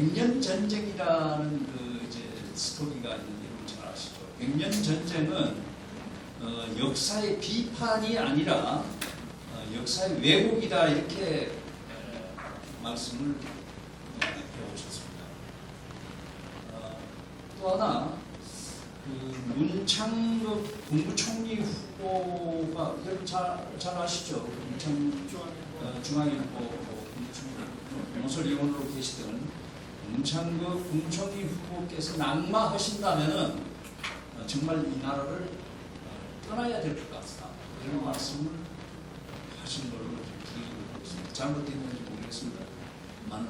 백년 전쟁이라는 그 이제 스토리가 있는데 여러분 잘 아시죠? 백년 전쟁은 역사의 비판이 아니라 역사의 왜곡이다 이렇게 말씀을 해오셨습니다. 또 하나 그 문창극 국무총리 후보가 여러분 잘 아시죠? 중앙일 후보 논설위원으로 계시던 문창극 국무총리 후보께서 낙마하신다면은 정말 이 나라를 떠나야 될 것 같다 이런 말씀을 하신 걸로 기억을 있습니다. 잘못됐는지 모르겠습니다. 많은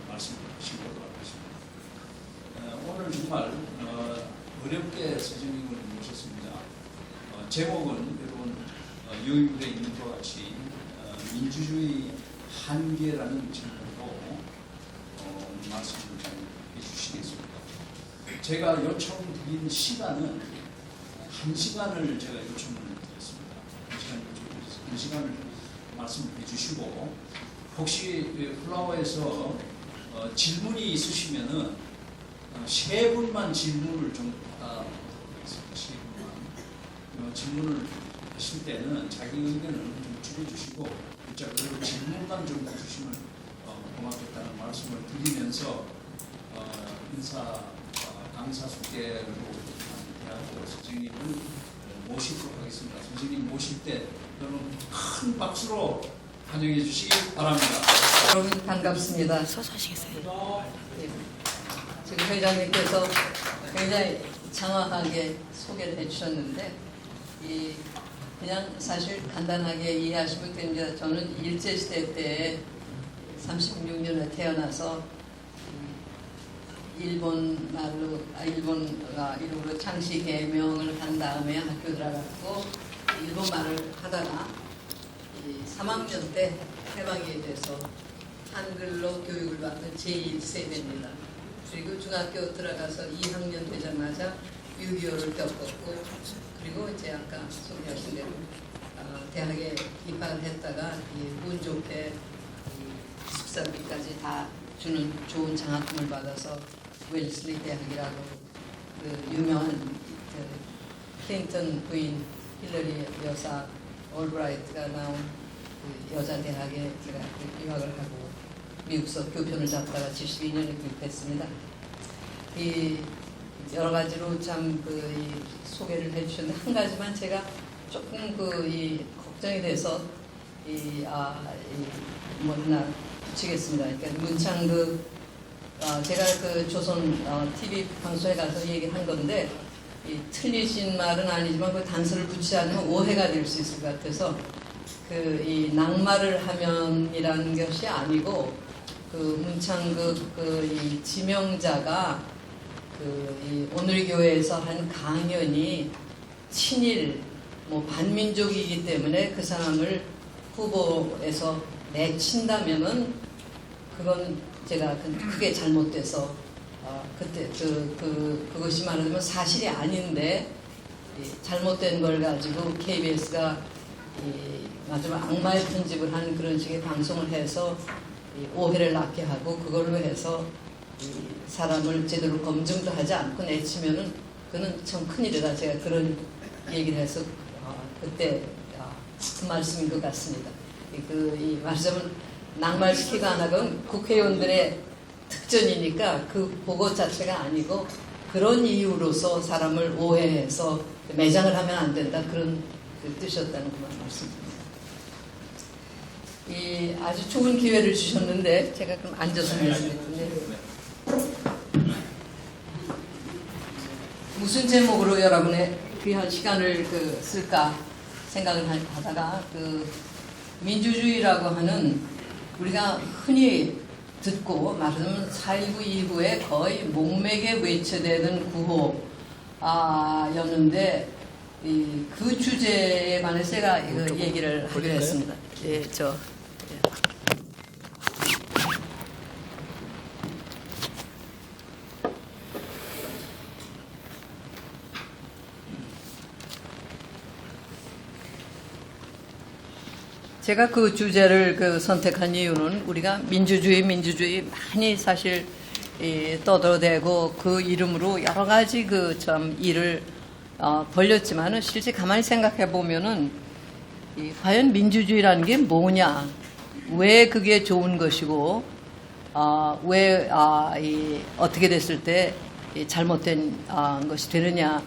말씀을 하신 걸로 알고 있습니다. 오늘 정말 어렵게 선생님을 모셨습니다. 제목은 여러분 요인물에 있는 것 같이 민주주의 한계라는 제목으로 말씀을 좀 해주시겠습니다. 제가 요청드린 시간은 1시간을 제가 요청을 드렸습니다. 1시간을 말씀해 주시고 혹시 플라워에서 질문이 있으시면은 3분만 질문을 좀 받아보겠습니다. 3분만 질문을 하실 때는 자기 의견을 좀 줄여주시고 그리고 질문만 좀 해주시면 고맙겠다는 말씀을 드리면서 강사 숙제로 대학교 선생님을 모시도록 하겠습니다. 선생님 모실 때 여러분 큰 박수로 환영해 주시기 바랍니다. 여러분 반갑습니다. 서서 하시겠어요? 지금 회장님께서 굉장히 장황하게 소개를 해주셨는데 그냥 사실 간단하게 이해하시면 됩니다. 저는 일제시대 때 36년에 태어나서 일본으로 창씨 개명을 한 다음에 학교 들어갔고 일본말을 하다가 3학년 때 해방이 돼서 한글로 교육을 받는 제1세대입니다. 그리고 중학교 들어가서 2학년 되자마자 6.25를 겪었고 그리고 이제 아까 소개하신 대로 대학에 입학을 했다가 운 좋게 숙사비까지 다 주는 좋은 장학금을 받아서 웰슬리 대학이라고 그 유명한 그 클린턴 부인 힐러리 여사 올브라이트가 나온 그 여자 대학에 제가 유학을 하고 미국서 교편을 잡다가 72년에 귀국했습니다. 이 여러 가지로 참 그 소개를 해주셨는데 한 가지만 제가 조금 걱정이 돼서 뭐 하나 붙이겠습니다. 그러니까 문창극 제가 그 조선 TV 방송에 가서 얘기를 한 건데 틀리신 말은 아니지만 그 단서를 붙이지 않으면 오해가 될 수 있을 것 같아서 이 낙마를 하면이라는 것이 아니고 그 문창극 이 지명자가 이 오늘교회에서 한 강연이 친일 반민족이기 때문에 그 사람을 후보에서 내친다면은 그건 제가 크게 잘못돼서 그때 그것이 말하자면 사실이 아닌데 잘못된 걸 가지고 KBS가 마지막 악마의 편집을 하는 그런 식의 방송을 해서 오해를 낳게 하고 그걸로 해서 사람을 제대로 검증도 하지 않고 내치면은 그는 참 큰일이다. 제가 그런 얘기를 해서 그때 그 말씀인 것 같습니다. 이 말씀은 낙말시키고 안 하건 국회의원들의 특전이니까 그 보고 자체가 아니고 그런 이유로서 사람을 오해해서 매장을 하면 안 된다. 그런 뜻이었다는 그만 말씀드립니다. 아주 좋은 기회를 주셨는데 제가 그럼 앉아서 말씀드리는데 무슨 제목으로 여러분의 귀한 시간을 쓸까 생각을 하다가 민주주의라고 하는 우리가 흔히 듣고 말하자면 4.19 이후에 거의 목맥에 외쳐대는 구호였는데 그 주제에 관해서 제가 얘기를 하기로 했습니다. 제가 그 주제를 선택한 이유는 우리가 민주주의 많이 사실 떠들어대고 그 이름으로 여러 가지 참 일을 벌렸지만은 실제 가만히 생각해 보면은 과연 민주주의라는 게 뭐냐, 왜 그게 좋은 것이고, 왜 어떻게 됐을 때 잘못된 것이 되느냐,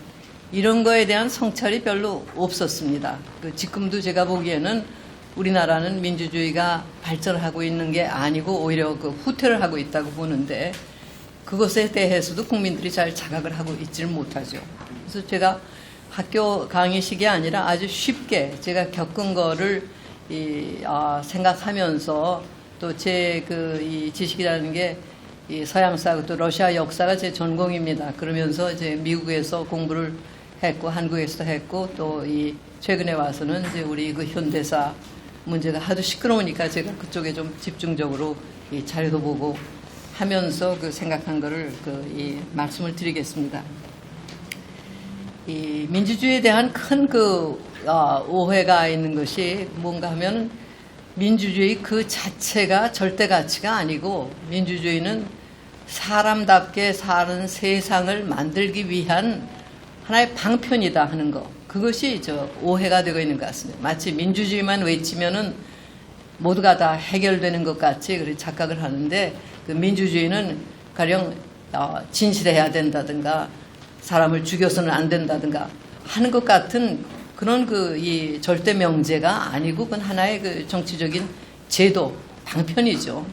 이런 거에 대한 성찰이 별로 없었습니다. 지금도 제가 보기에는 우리나라는 민주주의가 발전하고 있는 게 아니고 오히려 후퇴를 하고 있다고 보는데, 그것에 대해서도 국민들이 잘 자각을 하고 있지를 못하죠. 그래서 제가 학교 강의식이 아니라 아주 쉽게 제가 겪은 거를 생각하면서, 또 제 이 지식이라는 게 이 서양사 또 러시아 역사가 제 전공입니다. 그러면서 이제 미국에서 공부를 했고 한국에서 했고, 또 최근에 와서는 이제 우리 현대사 문제가 하도 시끄러우니까 제가 그쪽에 좀 집중적으로 자료도 보고 하면서 생각한 거를 말씀을 드리겠습니다. 이 민주주의에 대한 큰 오해가 있는 것이 뭔가 하면, 민주주의 그 자체가 절대 가치가 아니고, 민주주의는 사람답게 사는 세상을 만들기 위한 하나의 방편이다 하는 거, 그것이 오해가 되고 있는 것 같습니다. 마치 민주주의만 외치면은 모두가 다 해결되는 것 같이 그렇게 착각을 하는데, 그 민주주의는 가령 진실해야 된다든가 사람을 죽여서는 안 된다든가 하는 것 같은 그런 이 절대 명제가 아니고, 그건 하나의 정치적인 제도, 방편이죠.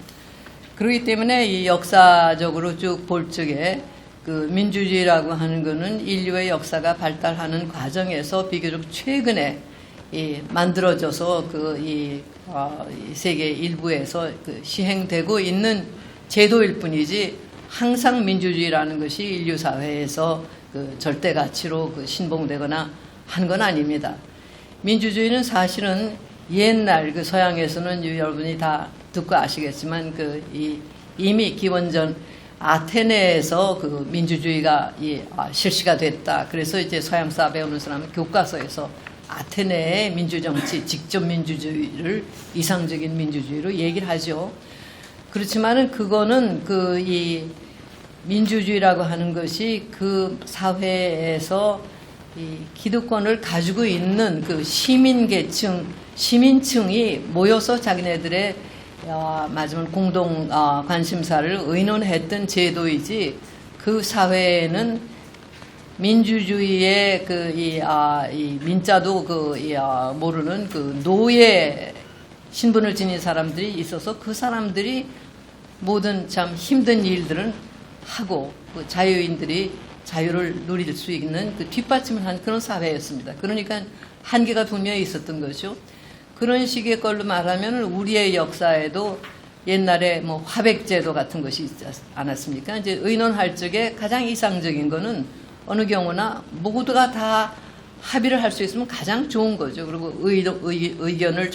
그렇기 때문에 이 역사적으로 쭉 볼 적에 민주주의라고 하는 거는 인류의 역사가 발달하는 과정에서 비교적 최근에 만들어져서 이 세계 일부에서 시행되고 있는 제도일 뿐이지, 항상 민주주의라는 것이 인류 사회에서 절대 가치로 신봉되거나 한 건 아닙니다. 민주주의는 사실은 옛날 서양에서는 여러분이 다 듣고 아시겠지만 이미 기원전 아테네에서 민주주의가 실시가 됐다. 그래서 이제 서양사 배우는 사람은 교과서에서 아테네의 민주정치, 직접 민주주의를 이상적인 민주주의로 얘기를 하죠. 그렇지만은 그거는 이 민주주의라고 하는 것이 그 사회에서 이 기득권을 가지고 있는 시민계층, 시민층이 모여서 자기네들의 맞으면 공동 관심사를 의논했던 제도이지, 그 사회에는 민주주의의 이 민자도 모르는 노예 신분을 지닌 사람들이 있어서 그 사람들이 모든 참 힘든 일들은 하고 자유인들이 자유를 누릴 수 있는 뒷받침을 한 그런 사회였습니다. 그러니까 한계가 분명히 있었던 거죠. 그런 식의 걸로 말하면 우리의 역사에도 옛날에 화백제도 같은 것이 있지 않았습니까? 이제 의논할 적에 가장 이상적인 거는 어느 경우나 모두가 다 합의를 할 수 있으면 가장 좋은 거죠. 그리고 의견을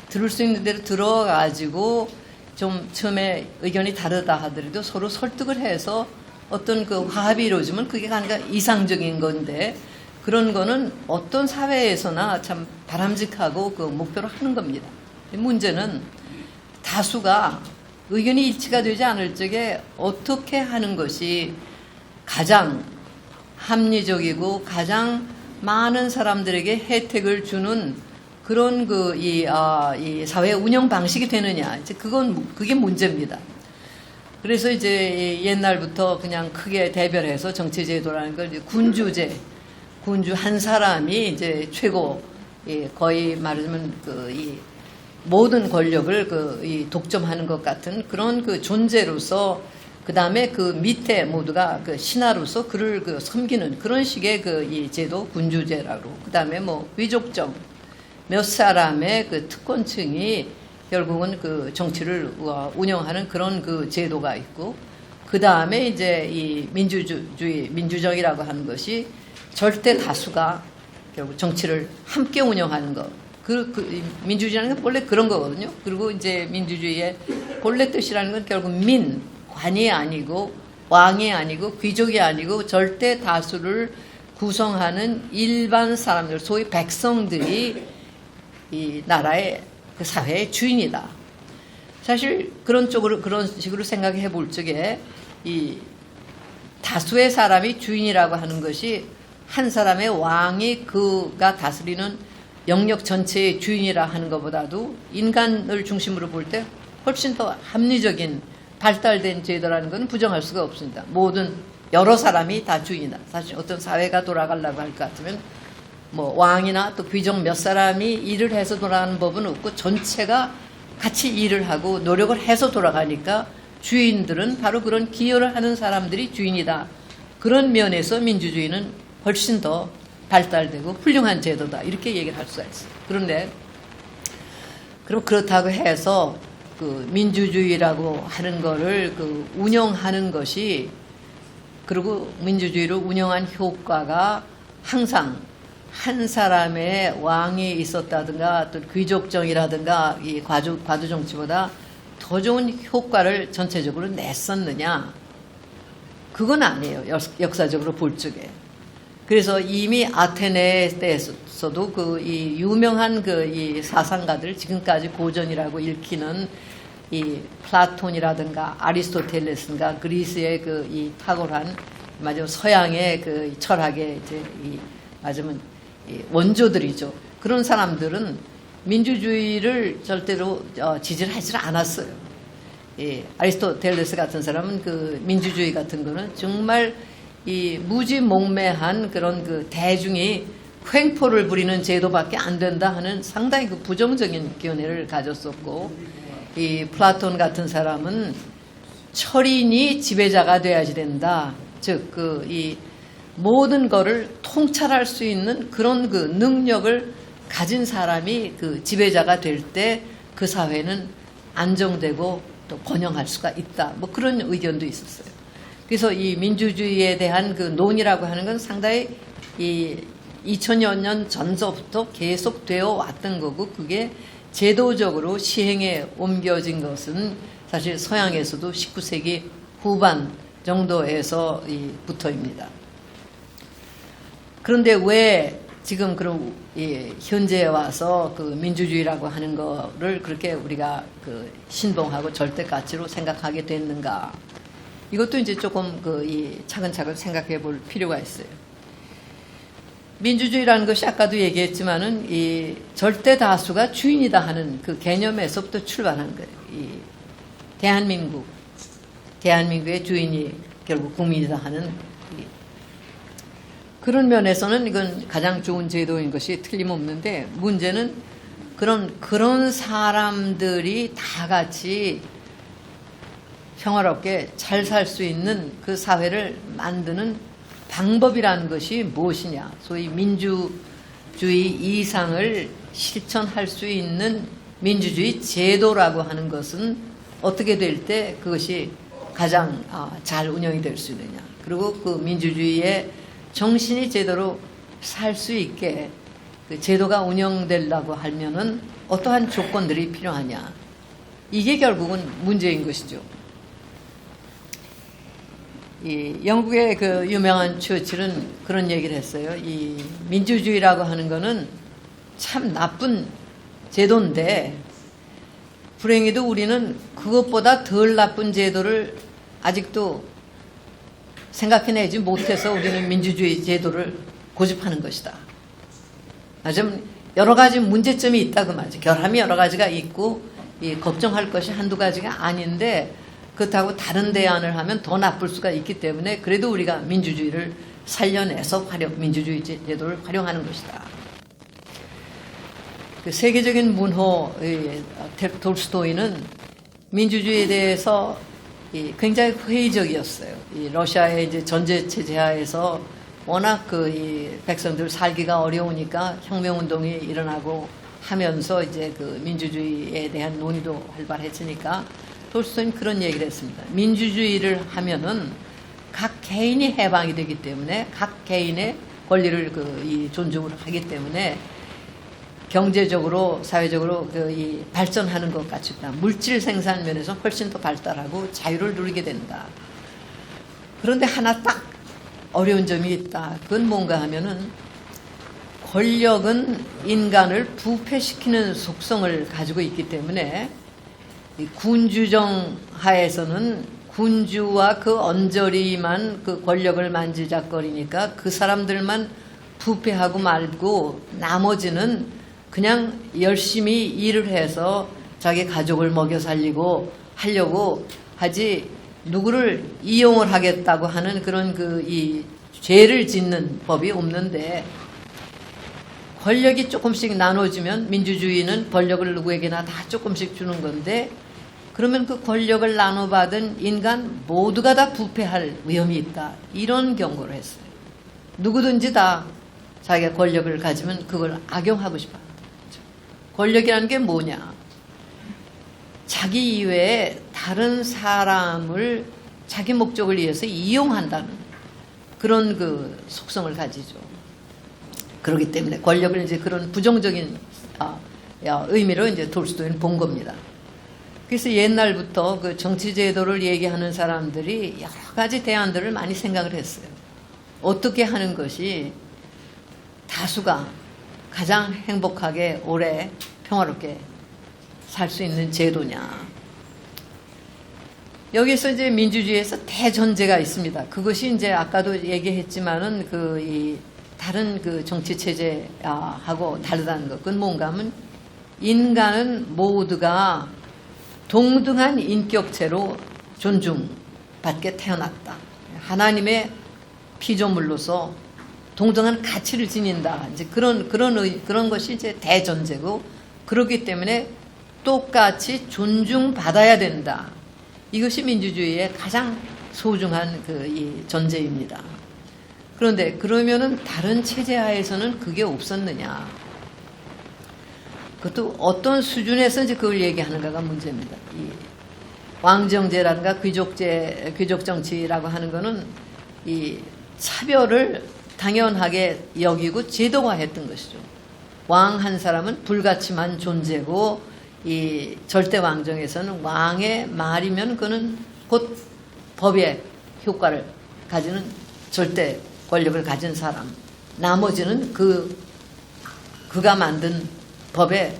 들을 수 있는 대로 들어가지고 좀 처음에 의견이 다르다 하더라도 서로 설득을 해서 어떤 화합이 이루어지면 그게 가장 이상적인 건데, 그런 거는 어떤 사회에서나 참 바람직하고 목표로 하는 겁니다. 문제는 다수가 의견이 일치가 되지 않을 적에 어떻게 하는 것이 가장 합리적이고 가장 많은 사람들에게 혜택을 주는 그런 이 사회 운영 방식이 되느냐, 이제 그게 문제입니다. 그래서 이제 옛날부터 그냥 크게 대별해서 정치제도라는 걸 군주제, 군주 한 사람이 이제 최고, 거의 말하자면 이 모든 권력을 독점하는 것 같은 그런 존재로서, 그 다음에 밑에 모두가 신하로서 그를 섬기는 그런 식의 이 제도, 군주제라고. 그 다음에 위족정, 몇 사람의 특권층이 결국은 정치를 운영하는 그런 제도가 있고, 그 다음에 이제 이 민주정이라고 하는 것이 절대 다수가 결국 정치를 함께 운영하는 것. 민주주의라는 건 본래 그런 거거든요. 그리고 이제 민주주의의 본래 뜻이라는 건 결국 관이 아니고 왕이 아니고 귀족이 아니고 절대 다수를 구성하는 일반 사람들, 소위 백성들이 이 나라의 그 사회의 주인이다. 사실 그런 식으로 생각해 볼 적에 이 다수의 사람이 주인이라고 하는 것이 한 사람의 왕이 그가 다스리는 영역 전체의 주인이라 하는 것보다도 인간을 중심으로 볼 때 훨씬 더 합리적인 발달된 제도라는 것은 부정할 수가 없습니다. 모든 여러 사람이 다 주인이다. 사실 어떤 사회가 돌아가려고 할 것 같으면 뭐 왕이나 또 귀족 몇 사람이 일을 해서 돌아가는 법은 없고 전체가 같이 일을 하고 노력을 해서 돌아가니까 주인들은 바로 그런 기여를 하는 사람들이 주인이다. 그런 면에서 민주주의는 훨씬 더 발달되고 훌륭한 제도다. 이렇게 얘기를 할 수가 있어요. 그런데 그럼 그렇다고 해서 그 민주주의라고 하는 거를 그 운영하는 것이 그리고 민주주의를 운영한 효과가 항상 한 사람의 왕이 있었다든가 또 귀족정이라든가 이 과도 정치보다 더 좋은 효과를 전체적으로 냈었느냐? 그건 아니에요. 역사적으로 볼 적에. 그래서 이미 아테네에서도 그 이 유명한 그 이 사상가들 지금까지 고전이라고 읽히는 이 플라톤이라든가 아리스토텔레스인가 그리스의 그 이 탁월한 맞아 서양의 그 철학의 이제 이 맞으면 원조들이죠. 그런 사람들은 민주주의를 절대로 지지를 하지 않았어요. 아리스토텔레스 같은 사람은 그 민주주의 같은 거는 정말 이 무지몽매한 그런 그 대중이 횡포를 부리는 제도밖에 안 된다 하는 상당히 그 부정적인 견해를 가졌었고, 이 플라톤 같은 사람은 철인이 지배자가 돼야지 된다. 즉, 이 모든 거를 통찰할 수 있는 그런 그 능력을 가진 사람이 그 지배자가 될 때 그 사회는 안정되고 또 번영할 수가 있다. 뭐 그런 의견도 있었어요. 그래서 이 민주주의에 대한 그 논의라고 하는 건 상당히 이 2000여 년 전서부터 계속 되어 왔던 거고, 그게 제도적으로 시행에 옮겨진 것은 사실 서양에서도 19세기 후반 정도에서 부터입니다. 그런데 왜 지금 그런 현재에 와서 그 민주주의라고 하는 거를 그렇게 우리가 그 신봉하고 절대 가치로 생각하게 됐는가? 이것도 이제 조금 차근차근 생각해 볼 필요가 있어요. 민주주의라는 것이 아까도 얘기했지만은 이 절대 다수가 주인이다 하는 그 개념에서부터 출발하는 거예요. 이 대한민국의 주인이 결국 국민이다 하는 그런 면에서는 이건 가장 좋은 제도인 것이 틀림없는데, 문제는 그런 사람들이 다 같이 평화롭게 잘 살 수 있는 그 사회를 만드는 방법이라는 것이 무엇이냐. 소위 민주주의 이상을 실천할 수 있는 민주주의 제도라고 하는 것은 어떻게 될 때 그것이 가장 잘 운영이 될 수 있느냐. 그리고 그 민주주의의 정신이 제대로 살 수 있게 그 제도가 운영되려고 하면은 어떠한 조건들이 필요하냐. 이게 결국은 문제인 것이죠. 이 영국의 그 유명한 처칠은 그런 얘기를 했어요. 이 민주주의라고 하는 거는 참 나쁜 제도인데, 불행히도 우리는 그것보다 덜 나쁜 제도를 아직도 생각해내지 못해서 우리는 민주주의 제도를 고집하는 것이다. 좀 여러 가지 문제점이 있다 그 말이죠. 결함이 여러 가지가 있고 걱정할 것이 한두 가지가 아닌데, 그렇다고 다른 대안을 하면 더 나쁠 수가 있기 때문에 그래도 우리가 민주주의를 살려내서 민주주의 제도를 활용하는 것이다. 그 세계적인 문호 톨스토이는 민주주의에 대해서 굉장히 회의적이었어요. 이 러시아의 이제 전제 체제 하에서 워낙 이 백성들 살기가 어려우니까 혁명운동이 일어나고 하면서 이제 그 민주주의에 대한 논의도 활발해지니까 톨스토이는 그런 얘기를 했습니다. 민주주의를 하면은 각 개인이 해방이 되기 때문에 각 개인의 권리를 존중을 하기 때문에 경제적으로 사회적으로 발전하는 것 같습니다. 물질 생산 면에서 훨씬 더 발달하고 자유를 누리게 된다. 그런데 하나 딱 어려운 점이 있다. 그건 뭔가 하면은 권력은 인간을 부패시키는 속성을 가지고 있기 때문에 이 군주정 하에서는 군주와 그 언저리만 그 권력을 만지작거리니까 그 사람들만 부패하고 말고 나머지는 그냥 열심히 일을 해서 자기 가족을 먹여 살리고 하려고 하지 누구를 이용을 하겠다고 하는 그런 이 죄를 짓는 법이 없는데, 권력이 조금씩 나눠지면 민주주의는 권력을 누구에게나 다 조금씩 주는 건데, 그러면 그 권력을 나눠받은 인간 모두가 다 부패할 위험이 있다, 이런 경고를 했어요. 누구든지 다 자기가 권력을 가지면 그걸 악용하고 싶어. 권력이라는 게 뭐냐? 자기 이외에 다른 사람을 자기 목적을 위해서 이용한다는 그런 그 속성을 가지죠. 그렇기 때문에 권력을 이제 그런 부정적인 의미로 이제 톨스토이는 본 겁니다. 그래서 옛날부터 그 정치 제도를 얘기하는 사람들이 여러 가지 대안들을 많이 생각을 했어요. 어떻게 하는 것이 다수가 가장 행복하게 오래 평화롭게 살 수 있는 제도냐. 여기서 이제 민주주의에서 대전제가 있습니다. 그것이 이제 아까도 얘기했지만은 이 다른 그 정치 체제하고 다르다는 것. 그건 뭔가 하면 인간은 모두가 동등한 인격체로 존중받게 태어났다. 하나님의 피조물로서 동등한 가치를 지닌다. 이제 그런 것이 이제 대전제고, 그렇기 때문에 똑같이 존중받아야 된다. 이것이 민주주의의 가장 소중한 이 전제입니다. 그런데 그러면은 다른 체제하에서는 그게 없었느냐? 그것도 어떤 수준에서 이제 그걸 얘기하는가가 문제입니다. 이 왕정제라든가 귀족 정치라고 하는 거는 이 차별을 당연하게 여기고 제도화했던 것이죠. 왕 한 사람은 불가침한 존재고, 이 절대 왕정에서는 왕의 말이면 그는 곧 법의 효과를 가지는 절대 권력을 가진 사람. 나머지는 그가 만든 법에,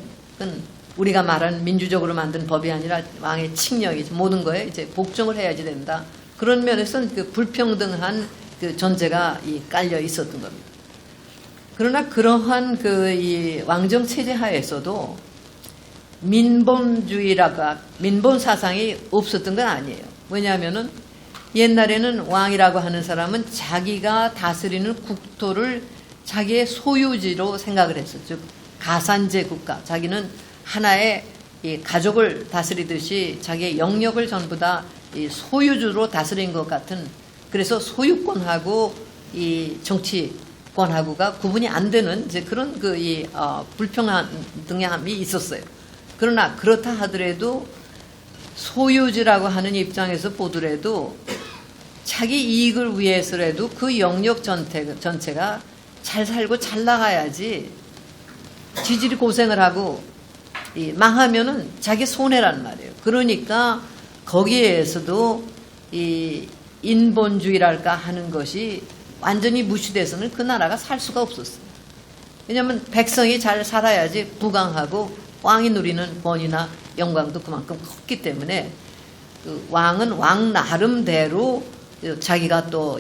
우리가 말하는 민주적으로 만든 법이 아니라 왕의 칙령이지, 모든 거에 이제 복종을 해야지 된다. 그런 면에서는 그 불평등한 그 전제가 깔려 있었던 겁니다. 그러나 그러한 이 왕정 체제 하에서도 민본 사상이 없었던 건 아니에요. 왜냐하면은 옛날에는 왕이라고 하는 사람은 자기가 다스리는 국토를 자기의 소유지로 생각을 했었죠. 즉 가산제 국가. 자기는 하나의 이 가족을 다스리듯이 자기의 영역을 전부 다 이 소유주로 다스린 것 같은, 그래서 소유권하고 이 정치권하고가 구분이 안 되는 이제 그런 불평등함이 있었어요. 그러나 그렇다 하더라도 소유주라고 하는 입장에서 보더라도 자기 이익을 위해서라도 그 영역 전체가 잘 살고 잘 나가야지, 지질이 고생을 하고 망하면은 자기 손해란 말이에요. 그러니까 거기에서도 이 인본주의랄까 하는 것이 완전히 무시돼서는 그 나라가 살 수가 없었어요. 왜냐하면 백성이 잘 살아야지 부강하고 왕이 누리는 권위나 영광도 그만큼 컸기 때문에 그 왕은 왕 나름대로 자기가 또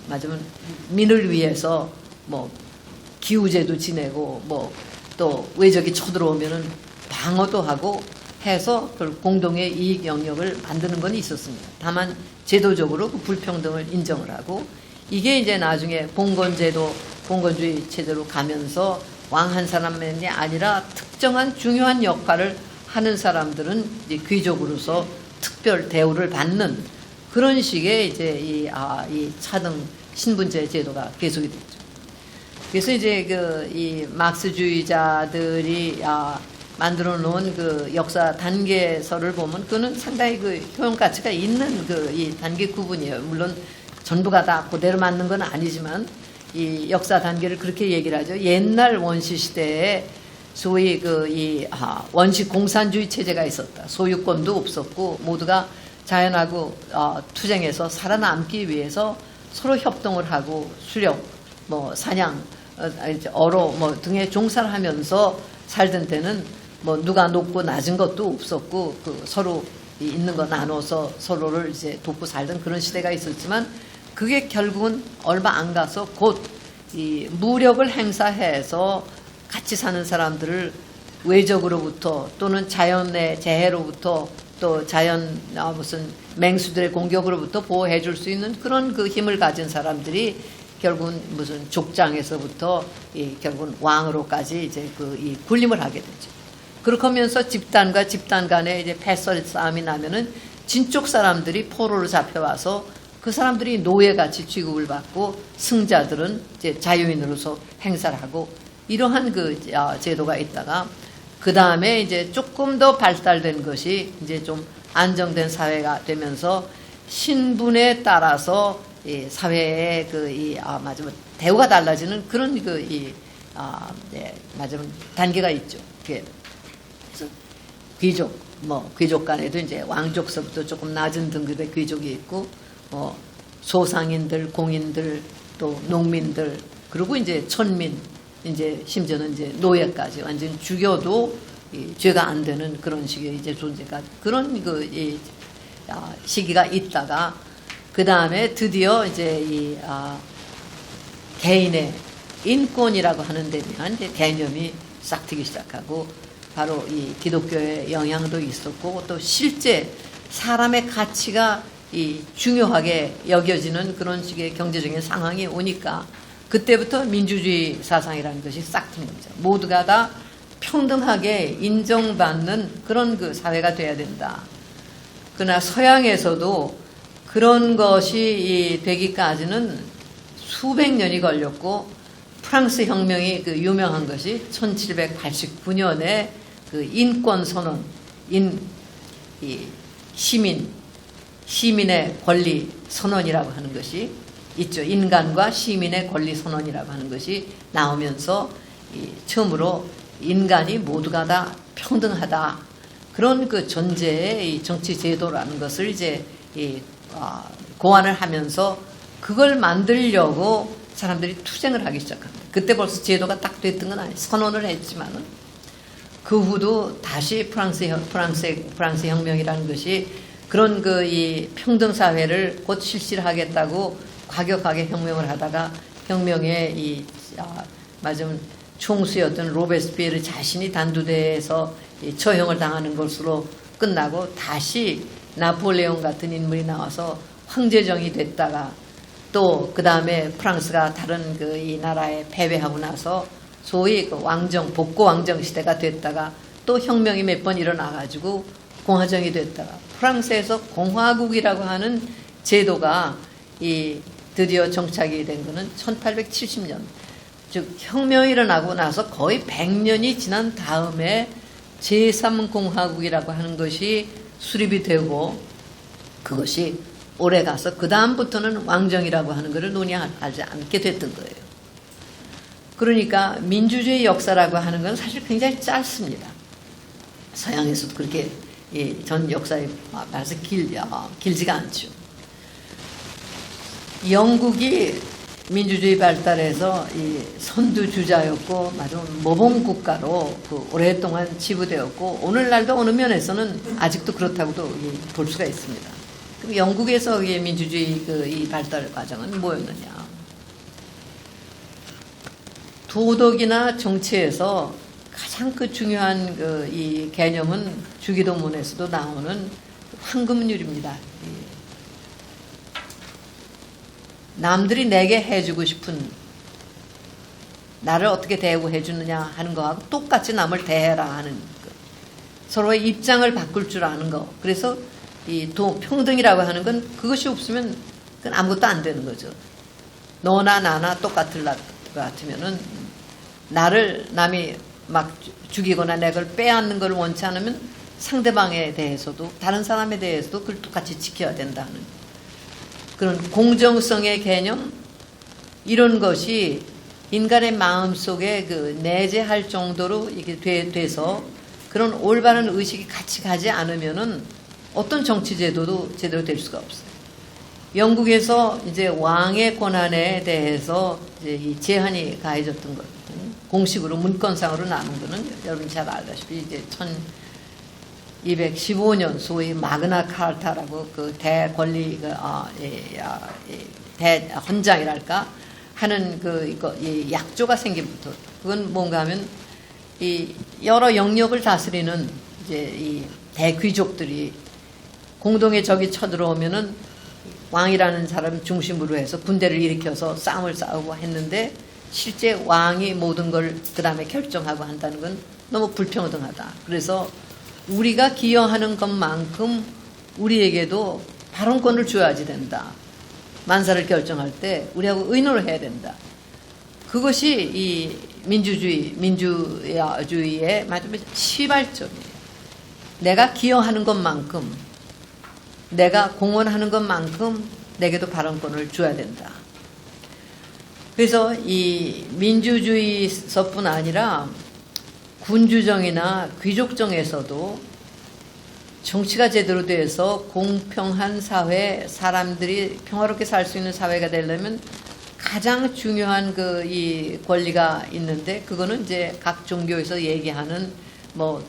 맞으면 민을 위해서 뭐 기우제도 지내고 뭐 또 외적이 쳐들어오면은 방어도 하고 해서 공동의 이익 영역을 만드는 건 있었습니다. 다만 제도적으로 그 불평등을 인정을 하고, 이게 이제 나중에 봉건주의 체제로 가면서 왕 한 사람만이 아니라 특정한 중요한 역할을 하는 사람들은 이제 귀족으로서 특별 대우를 받는 그런 식의 이제 이 차등 신분제 제도가 계속이 됐죠. 그래서 이제 이 막스주의자들이 만들어 놓은 그 역사 단계서를 보면 그는 상당히 그 효용 가치가 있는 이 단계 구분이에요. 물론 전부가 다 그대로 맞는 건 아니지만 이 역사 단계를 그렇게 얘기를 하죠. 옛날 원시 시대에 소위 원시 공산주의 체제가 있었다. 소유권도 없었고 모두가 자연하고 투쟁해서 살아남기 위해서 서로 협동을 하고 수렵, 사냥, 어로 뭐 등에 종사를 하면서 살던 때는 뭐 누가 높고 낮은 것도 없었고 그 서로 있는 거 나눠서 서로를 이제 돕고 살던 그런 시대가 있었지만 그게 결국은 얼마 안 가서 곧 이 무력을 행사해서 같이 사는 사람들을 외적으로부터 또는 자연의 재해로부터 또 자연 무슨 맹수들의 공격으로부터 보호해 줄 수 있는 그런 그 힘을 가진 사람들이 결국은 무슨 족장에서부터 결국은 왕으로까지 이제 이 군림을 하게 되죠. 그렇게 하면서 집단과 집단 간에 이제 패썰 싸움이 나면은 진쪽 사람들이 포로로 잡혀와서 그 사람들이 노예같이 취급을 받고 승자들은 이제 자유인으로서 행사를 하고 이러한 그 제도가 있다가 그 다음에 이제 조금 더 발달된 것이 이제 좀 안정된 사회가 되면서 신분에 따라서 이 사회의 마지막 대우가 달라지는 그런 마지막 단계가 있죠. 그래서 귀족 간에도 이제 왕족서부터 조금 낮은 등급의 귀족이 있고 소상인들, 공인들, 또 농민들, 그리고 이제 천민, 이제 심지어는 이제 노예까지 완전 죽여도 죄가 안 되는 그런 식의 이제 존재가 그런 시기가 있다가 그 다음에 드디어 이제 개인의 인권이라고 하는 데 대한 이제 개념이 싹 트기 시작하고 바로 이 기독교의 영향도 있었고 또 실제 사람의 가치가 중요하게 여겨지는 그런 식의 경제적인 상황이 오니까 그때부터 민주주의 사상이라는 것이 싹 튼 거죠. 모두가 다 평등하게 인정받는 그런 그 사회가 돼야 된다. 그러나 서양에서도 그런 것이 되기까지는 수백 년이 걸렸고 프랑스 혁명이 그 유명한 것이 1789년에 그 인권 선언, 시민의 권리 선언이라고 하는 것이 있죠. 인간과 시민의 권리 선언이라고 하는 것이 나오면서 처음으로 인간이 모두가 다 평등하다. 그런 그 전제의 이 정치 제도라는 것을 이제 고안을 하면서 그걸 만들려고 사람들이 투쟁을 하기 시작합니다. 그때 벌써 제도가 딱 됐던 건 아니에요. 선언을 했지만은 그 후도 다시 프랑스 혁명이라는 것이 그런 이 평등 사회를 곧 실시를 하겠다고 과격하게 혁명을 하다가 혁명의 마지막 총수였던 로베스피에르 자신이 단두대에서 처형을 당하는 것으로 끝나고 다시 나폴레옹 같은 인물이 나와서 황제정이 됐다가 또 그 다음에 프랑스가 다른 이 나라에 패배하고 나서 소위 그 왕정 복고 왕정 시대가 됐다가 또 혁명이 몇 번 일어나가지고 공화정이 됐다가 프랑스에서 공화국이라고 하는 제도가 드디어 정착이 된 것은 1870년 즉 혁명이 일어나고 나서 거의 100년이 지난 다음에 제3공화국이라고 하는 것이 수립이 되고 그것이 오래 가서 그 다음부터는 왕정이라고 하는 것을 논의하지 않게 됐던 거예요. 그러니까 민주주의 역사라고 하는 건 사실 굉장히 짧습니다. 서양에서도 그렇게 전 역사에 말해서 길지가 않죠. 영국이 민주주의 발달에서 선두주자였고 마지막 모범국가로 오랫동안 지부되었고 오늘날도 어느 면에서는 아직도 그렇다고도 볼 수가 있습니다. 그럼 영국에서의 민주주의 이 발달 과정은 뭐였느냐? 도덕이나 정치에서 가장 중요한 이 개념은 주기도문에서도 나오는 황금률입니다. 남들이 내게 해주고 싶은 나를 어떻게 대우해 주느냐 하는 거하고 똑같이 남을 대해라 하는 거. 서로의 입장을 바꿀 줄 아는 거. 그래서 평등이라고 하는 건 그것이 없으면 그건 아무것도 안 되는 거죠. 너나 나나 똑같을 것 같으면은 나를 남이 막 죽이거나 내 걸 빼앗는 걸 원치 않으면 상대방에 대해서도 다른 사람에 대해서도 그걸 똑같이 지켜야 된다는 그런 공정성의 개념 이런 것이 인간의 마음속에 내재할 정도로 이게 돼서 그런 올바른 의식이 같이 가지 않으면은 어떤 정치 제도도 제대로 될 수가 없어요. 영국에서 이제 왕의 권한에 대해서 이제 이 제한이 가해졌던 것, 공식으로 문건상으로 나눈 거는 여러분 잘 알다시피 이제 1215년 소위 마그나 카르타라고 그 대권리 대헌장이랄까 하는 이 약조가 생긴부터, 그건 뭔가 하면 이 여러 영역을 다스리는 이제 이 대귀족들이 공동의 적이 쳐들어오면은 왕이라는 사람 중심으로 해서 군대를 일으켜서 싸움을 싸우고 했는데, 실제 왕이 모든 걸 그 다음에 결정하고 한다는 건 너무 불평등하다. 그래서 우리가 기여하는 것만큼 우리에게도 발언권을 줘야지 된다. 만사를 결정할 때 우리하고 의논을 해야 된다. 그것이 이 민주주의의 마지막 시발점이에요. 내가 기여하는 것만큼, 내가 공헌하는 것만큼 내게도 발언권을 줘야 된다. 그래서 이 민주주의서뿐 아니라 군주정이나 귀족정에서도 정치가 제대로 돼서 공평한 사회, 사람들이 평화롭게 살 수 있는 사회가 되려면 가장 중요한 이 권리가 있는데, 그거는 이제 각 종교에서 얘기하는 뭐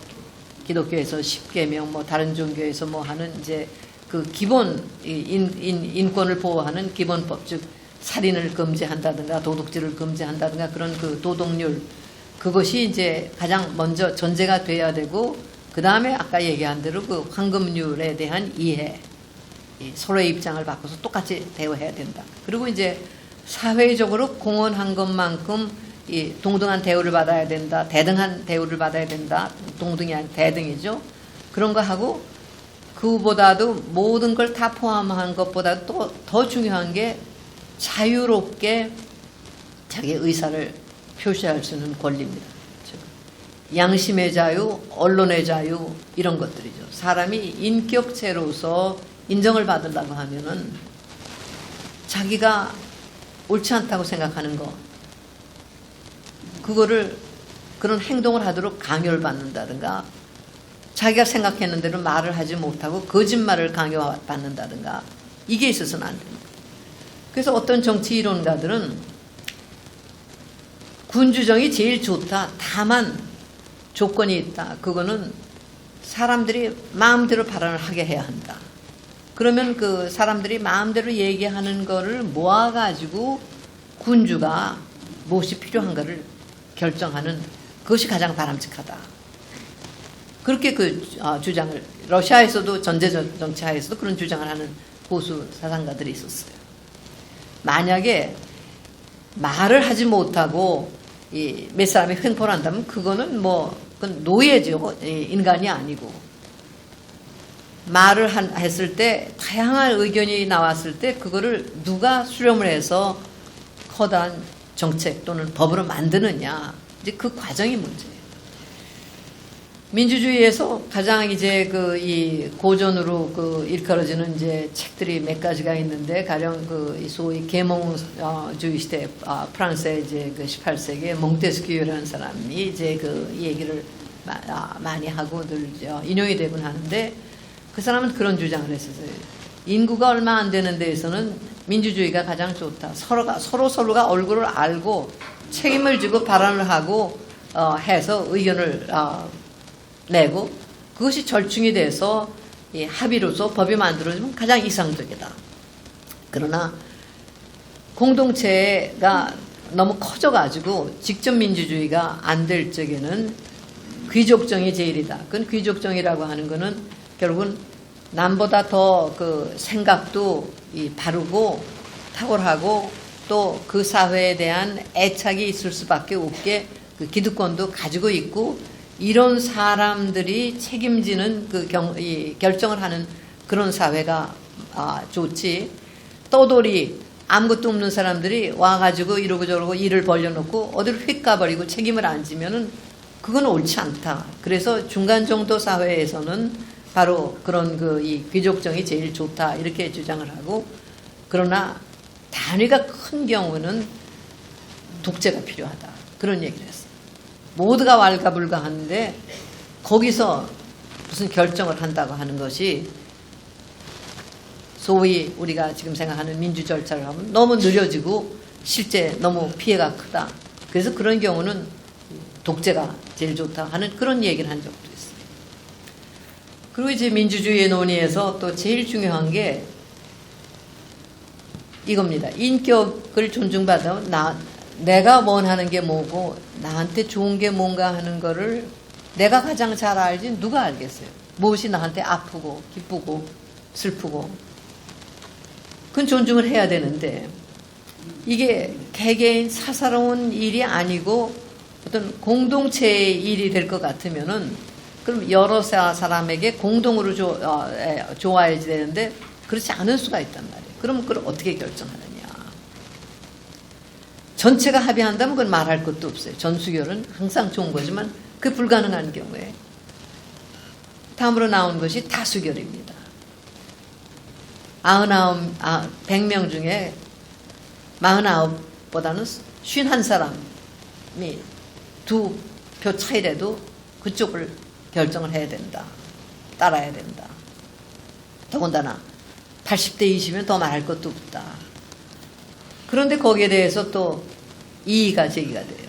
기독교에서 10계명, 뭐 다른 종교에서 뭐 하는 이제 그 기본 인권을 보호하는 기본법, 즉 살인을 금지한다든가 도둑질을 금지한다든가 그런 그 도덕률, 그것이 이제 가장 먼저 전제가 돼야 되고, 그 다음에 아까 얘기한 대로 그 황금률에 대한 이해, 서로의 입장을 바꿔서 똑같이 대우해야 된다. 그리고 이제 사회적으로 공헌한 것만큼 이 동등한 대우를 받아야 된다. 대등한 대우를 받아야 된다. 동등이 아닌 대등이죠. 그런 거 하고, 그보다도 모든 걸 다 포함한 것보다 또 더 중요한 게 자유롭게 자기의 의사를 표시할 수 있는 권리입니다. 양심의 자유, 언론의 자유, 이런 것들이죠. 사람이 인격체로서 인정을 받으려고 하면은 자기가 옳지 않다고 생각하는 거, 그거를 그런 행동을 하도록 강요를 받는다든가, 자기가 생각했는 대로 말을 하지 못하고 거짓말을 강요받는다든가, 이게 있어서는 안 됩니다. 그래서 어떤 정치 이론가들은 군주정이 제일 좋다. 다만 조건이 있다. 그거는 사람들이 마음대로 발언을 하게 해야 한다. 그러면 그 사람들이 마음대로 얘기하는 거를 모아가지고 군주가 무엇이 필요한가를 결정하는, 그것이 가장 바람직하다. 그렇게 주장을, 러시아에서도 전제 정치하에서도 그런 주장을 하는 보수 사상가들이 있었어요. 만약에 말을 하지 못하고 몇 사람이 횡포를 한다면 그거는 그건 노예죠. 인간이 아니고. 말을 했을 때, 다양한 의견이 나왔을 때 그거를 누가 수렴을 해서 커다란 정책 또는 법으로 만드느냐, 이제 그 과정이 문제예요. 민주주의에서 가장 이제 이 고전으로 일컬어지는 이제 책들이 몇 가지가 있는데, 가령 이 소위 계몽주의 시대, 프랑스의 이제 18세기에 몽테스키유라는 사람이 이제 이 얘기를 많이 하고 늘 인용이 되곤 하는데, 그 사람은 그런 주장을 했었어요. 인구가 얼마 안 되는 데에서는 민주주의가 가장 좋다. 서로가 얼굴을 알고 책임을 지고 발언을 하고 해서 의견을 내고, 그것이 절충이 돼서 합의로서 법이 만들어지면 가장 이상적이다. 그러나 공동체가 너무 커져가지고 직접 민주주의가 안 될 적에는 귀족정이 제일이다. 그건 귀족정이라고 하는 거는 결국은 남보다 더 생각도 바르고 탁월하고 또 그 사회에 대한 애착이 있을 수밖에 없게 그 기득권도 가지고 있고, 이런 사람들이 책임지는 결정을 하는 그런 사회가 좋지, 떠돌이 아무것도 없는 사람들이 와가지고 이러고 저러고 일을 벌려놓고 어디로 휙 가버리고 책임을 안 지면은 그건 옳지 않다. 그래서 중간 정도 사회에서는 바로 그런 이 귀족정이 제일 좋다, 이렇게 주장을 하고, 그러나 단위가 큰 경우는 독재가 필요하다, 그런 얘기를 했어요. 모두가 왈가불가하는데 거기서 무슨 결정을 한다고 하는 것이 소위 우리가 지금 생각하는 민주 절차를 하면 너무 느려지고 실제 너무 피해가 크다. 그래서 그런 경우는 독재가 제일 좋다 하는 그런 얘기를 한 적도 있어요. 그리고 이제 민주주의의 논의에서 또 제일 중요한 게 이겁니다. 인격을 존중받아 내가 원하는 게 뭐고 나한테 좋은 게 뭔가 하는 거를 내가 가장 잘 알지 누가 알겠어요. 무엇이 나한테 아프고 기쁘고 슬프고 그건 존중을 해야 되는데 이게 개개인 사사로운 일이 아니고 어떤 공동체의 일이 될 것 같으면은 그럼 여러 사람에게 공동으로 좋아야지 되는데 그렇지 않을 수가 있단 말이에요. 그럼 그걸 어떻게 결정하느냐. 전체가 합의한다면 그건 말할 것도 없어요. 전수결은 항상 좋은 거지만 그 불가능한 경우에 다음으로 나온 것이 다수결입니다. 100명 중에 49보다는 51사람이 2표 차이라도 그쪽을 결정을 해야 된다. 따라야 된다. 더군다나 80대 20이면 더 말할 것도 없다. 그런데 거기에 대해서 또 이의가 제기가 돼요.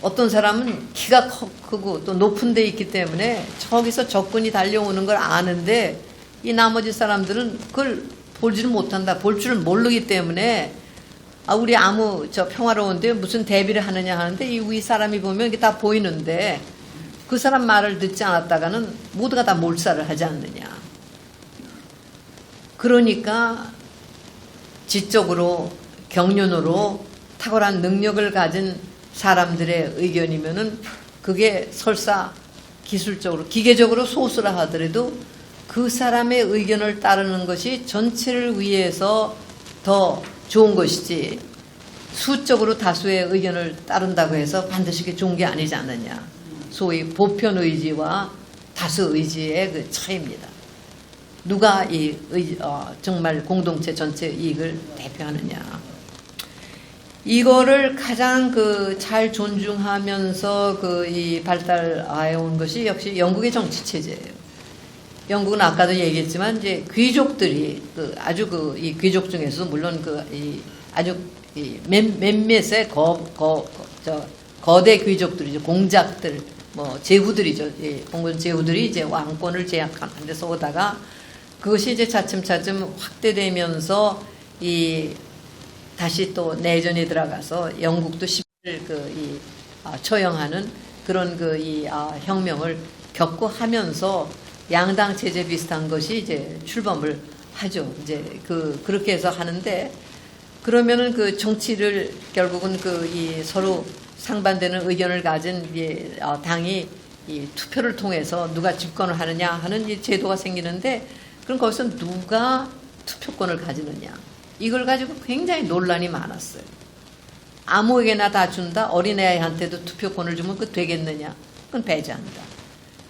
어떤 사람은 키가 크고 또 높은 데 있기 때문에 저기서 적군이 달려오는 걸 아는데 이 나머지 사람들은 그걸 보지를 못한다. 볼 줄을 모르기 때문에 우리 평화로운데 무슨 대비를 하느냐 하는데 이 위 사람이 보면 이게 다 보이는데 그 사람 말을 듣지 않았다가는 모두가 다 몰살을 하지 않느냐. 그러니까 지적으로 경륜으로 탁월한 능력을 가진 사람들의 의견이면은 그게 설사 기술적으로 기계적으로 소수라 하더라도 그 사람의 의견을 따르는 것이 전체를 위해서 더 좋은 것이지 수적으로 다수의 의견을 따른다고 해서 반드시 그게 좋은 게 아니지 않느냐. 소위 보편 의지와 다수 의지의 그 차이입니다. 누가 정말 공동체 전체 이익을 대표하느냐. 이거를 가장 잘 존중하면서 이 발달해 온 것이 역시 영국의 정치 체제예요. 영국은 아까도 얘기했지만 이제 귀족들이 아주 이 귀족 중에서 물론 아주 몇몇의 거대 귀족들이죠. 공작들 제후들이죠. 공군 제후들이 이제 왕권을 제약하는 데서 오다가 그것이 이제 차츰차츰 확대되면서 다시 또 내전이 들어가서 영국도 처형하는 그런 혁명을 겪고 하면서 양당 체제 비슷한 것이 이제 출범을 하죠. 이제 그렇게 해서 하는데 그러면은 그 정치를 결국은 서로 상반되는 의견을 가진 당이 투표를 통해서 누가 집권을 하느냐 하는 이 제도가 생기는데 그럼 거기서 누가 투표권을 가지느냐. 이걸 가지고 굉장히 논란이 많았어요. 아무에게나 다 준다. 어린애한테도 투표권을 주면 그 되겠느냐. 그건 배제한다.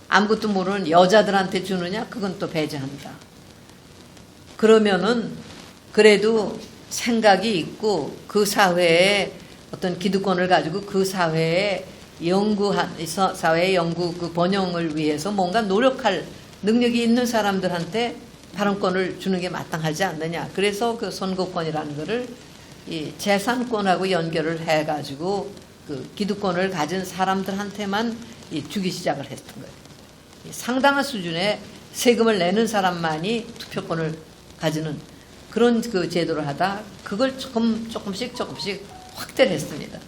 아무것도 모르는 여자들한테 주느냐. 그건 또 배제한다. 그러면은 그래도 생각이 있고 그 사회에 어떤 기득권을 가지고 그 사회의 사회의 연구 그 번영을 위해서 뭔가 노력할 능력이 있는 사람들한테 발언권을 주는 게 마땅하지 않느냐. 그래서 그 선거권이라는 거를 이 재산권하고 연결을 해가지고 그 기득권을 가진 사람들한테만 주기 시작을 했던 거예요. 상당한 수준의 세금을 내는 사람만이 투표권을 가지는 그런 그 제도를 하다 그걸 조금씩 확대를 했습니다.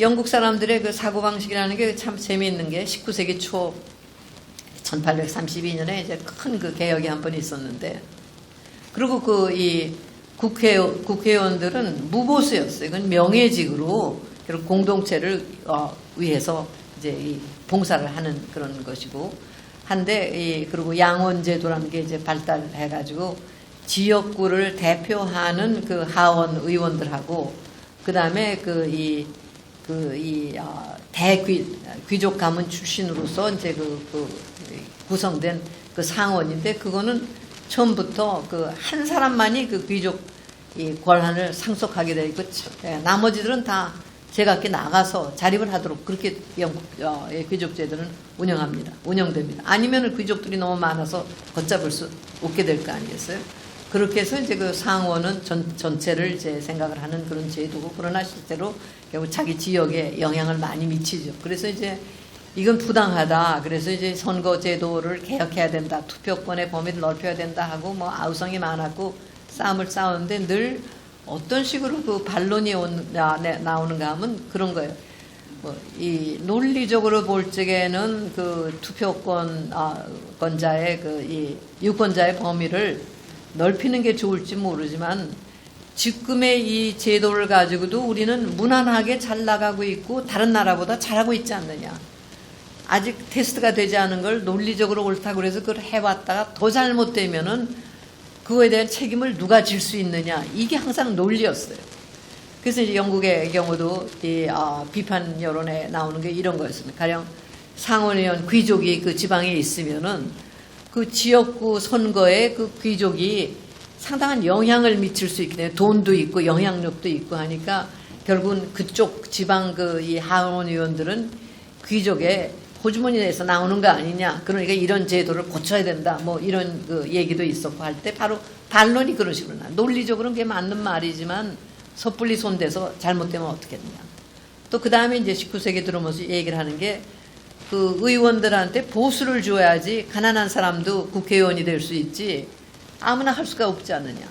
영국 사람들의 그 사고방식이라는 게 참 재미있는 게 19세기 초 1832년에 이제 큰 그 개혁이 한 번 있었는데, 그리고 이 국회의원들은 무보수였어요. 이건 명예직으로 결국 공동체를 위해서 이제 이 봉사를 하는 그런 것이고 한데, 그리고 양원제도라는 게 이제 발달해가지고 지역구를 대표하는 그 하원 의원들하고 그 다음에 대귀족 가문 출신으로서 이제 구성된 그 상원인데, 그거는 처음부터 한 사람만이 그 귀족 권한을 상속하게 되어 있고, 나머지들은 다 제각기 나가서 자립을 하도록 그렇게 영국 귀족제도는 운영됩니다. 아니면 귀족들이 너무 많아서 걷잡을 수 없게 될 거 아니겠어요? 그렇게 해서 이제 그 상원은 전체를 이제 생각을 하는 그런 제도고, 그러나 실제로 결국 자기 지역에 영향을 많이 미치죠. 그래서 이제 이건 부당하다. 그래서 이제 선거 제도를 개혁해야 된다. 투표권의 범위를 넓혀야 된다 하고 뭐 아우성이 많았고 싸움을 싸우는데 늘 어떤 식으로 그 반론이 나오는가 하면 그런 거예요. 뭐 이 논리적으로 볼 적에는 그 권자의 그 이 유권자의 범위를 넓히는 게 좋을지 모르지만 지금의 이 제도를 가지고도 우리는 무난하게 잘 나가고 있고 다른 나라보다 잘하고 있지 않느냐. 아직 테스트가 되지 않은 걸 논리적으로 옳다고 그래서 그걸 해왔다가 더 잘못되면은 그거에 대한 책임을 누가 질 수 있느냐. 이게 항상 논리였어요. 그래서 이제 영국의 경우도 이 비판 여론에 나오는 게 이런 거였습니다. 가령 상원의원 귀족이 그 지방에 있으면은 그 지역구 선거에 그 귀족이 상당한 영향을 미칠 수 있기 때문에 돈도 있고 영향력도 있고 하니까 결국은 그쪽 지방 그 이 하원 의원들은 귀족의 호주머니에서 나오는 거 아니냐. 그러니까 이런 제도를 고쳐야 된다. 뭐 이런 그 얘기도 있었고 할 때 바로 반론이 그런 식으로 나. 논리적으로는 그게 맞는 말이지만 섣불리 손대서 잘못되면 어떻겠느냐. 또 그 다음에 이제 19세기 들어오면서 얘기를 하는 게 그 의원들한테 보수를 줘야지 가난한 사람도 국회의원이 될 수 있지 아무나 할 수가 없지 않느냐.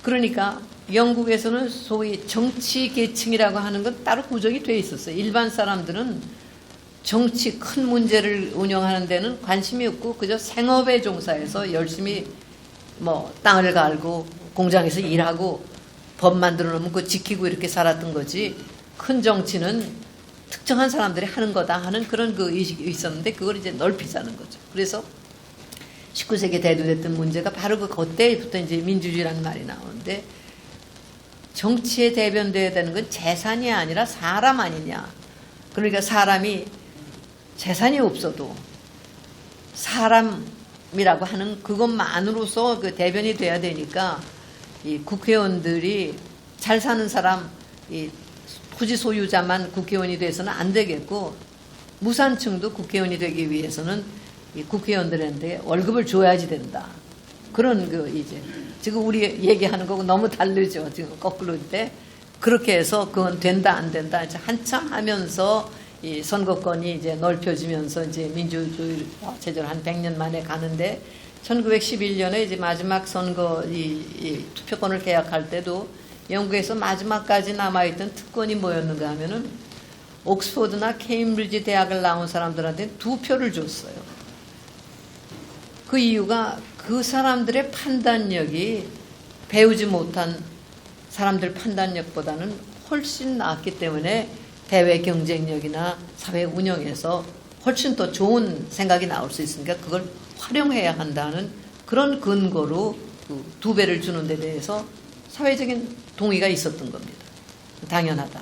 그러니까 영국에서는 소위 정치 계층이라고 하는 건 따로 구정이 돼 있었어요. 일반 사람들은 정치 큰 문제를 운영하는 데는 관심이 없고 그저 생업에 종사해서 열심히 뭐 땅을 갈고 공장에서 일하고 법 만들어 놓으면 그거 지키고 이렇게 살았던 거지 큰 정치는 특정한 사람들이 하는 거다 하는 그런 그 의식이 있었는데 그걸 이제 넓히자는 거죠. 그래서 19세기 대두됐던 문제가 바로 그때부터 이제 민주주의라는 말이 나오는데 정치에 대변돼야 되는 건 재산이 아니라 사람 아니냐. 그러니까 사람이 재산이 없어도 사람이라고 하는 그것만으로서 그 대변이 돼야 되니까 이 국회의원들이 잘 사는 사람, 이 토지 소유자만 국회의원이 돼서는 안 되겠고 무산층도 국회의원이 되기 위해서는 이 국회의원들한테 월급을 줘야지 된다. 그런 그 이제 지금 우리 얘기하는 거고 너무 다르죠. 지금 거꾸로인데 그렇게 해서 그건 된다 안 된다 이제 한참 하면서 이 선거권이 이제 넓혀지면서 이제 민주주의 체제로 한 100년 만에 가는데 1911년에 이제 마지막 선거 이 투표권을 개혁할 때도 영국에서 마지막까지 남아있던 특권이 뭐였는가 하면은 옥스퍼드나 케임브리지 대학을 나온 사람들한테 2표를 줬어요. 그 이유가 그 사람들의 판단력이 배우지 못한 사람들 판단력보다는 훨씬 나았기 때문에 대외 경쟁력이나 사회 운영에서 훨씬 더 좋은 생각이 나올 수 있으니까 그걸 활용해야 한다는 그런 근거로 그 2배를 주는 데 대해서 사회적인 동의가 있었던 겁니다. 당연하다.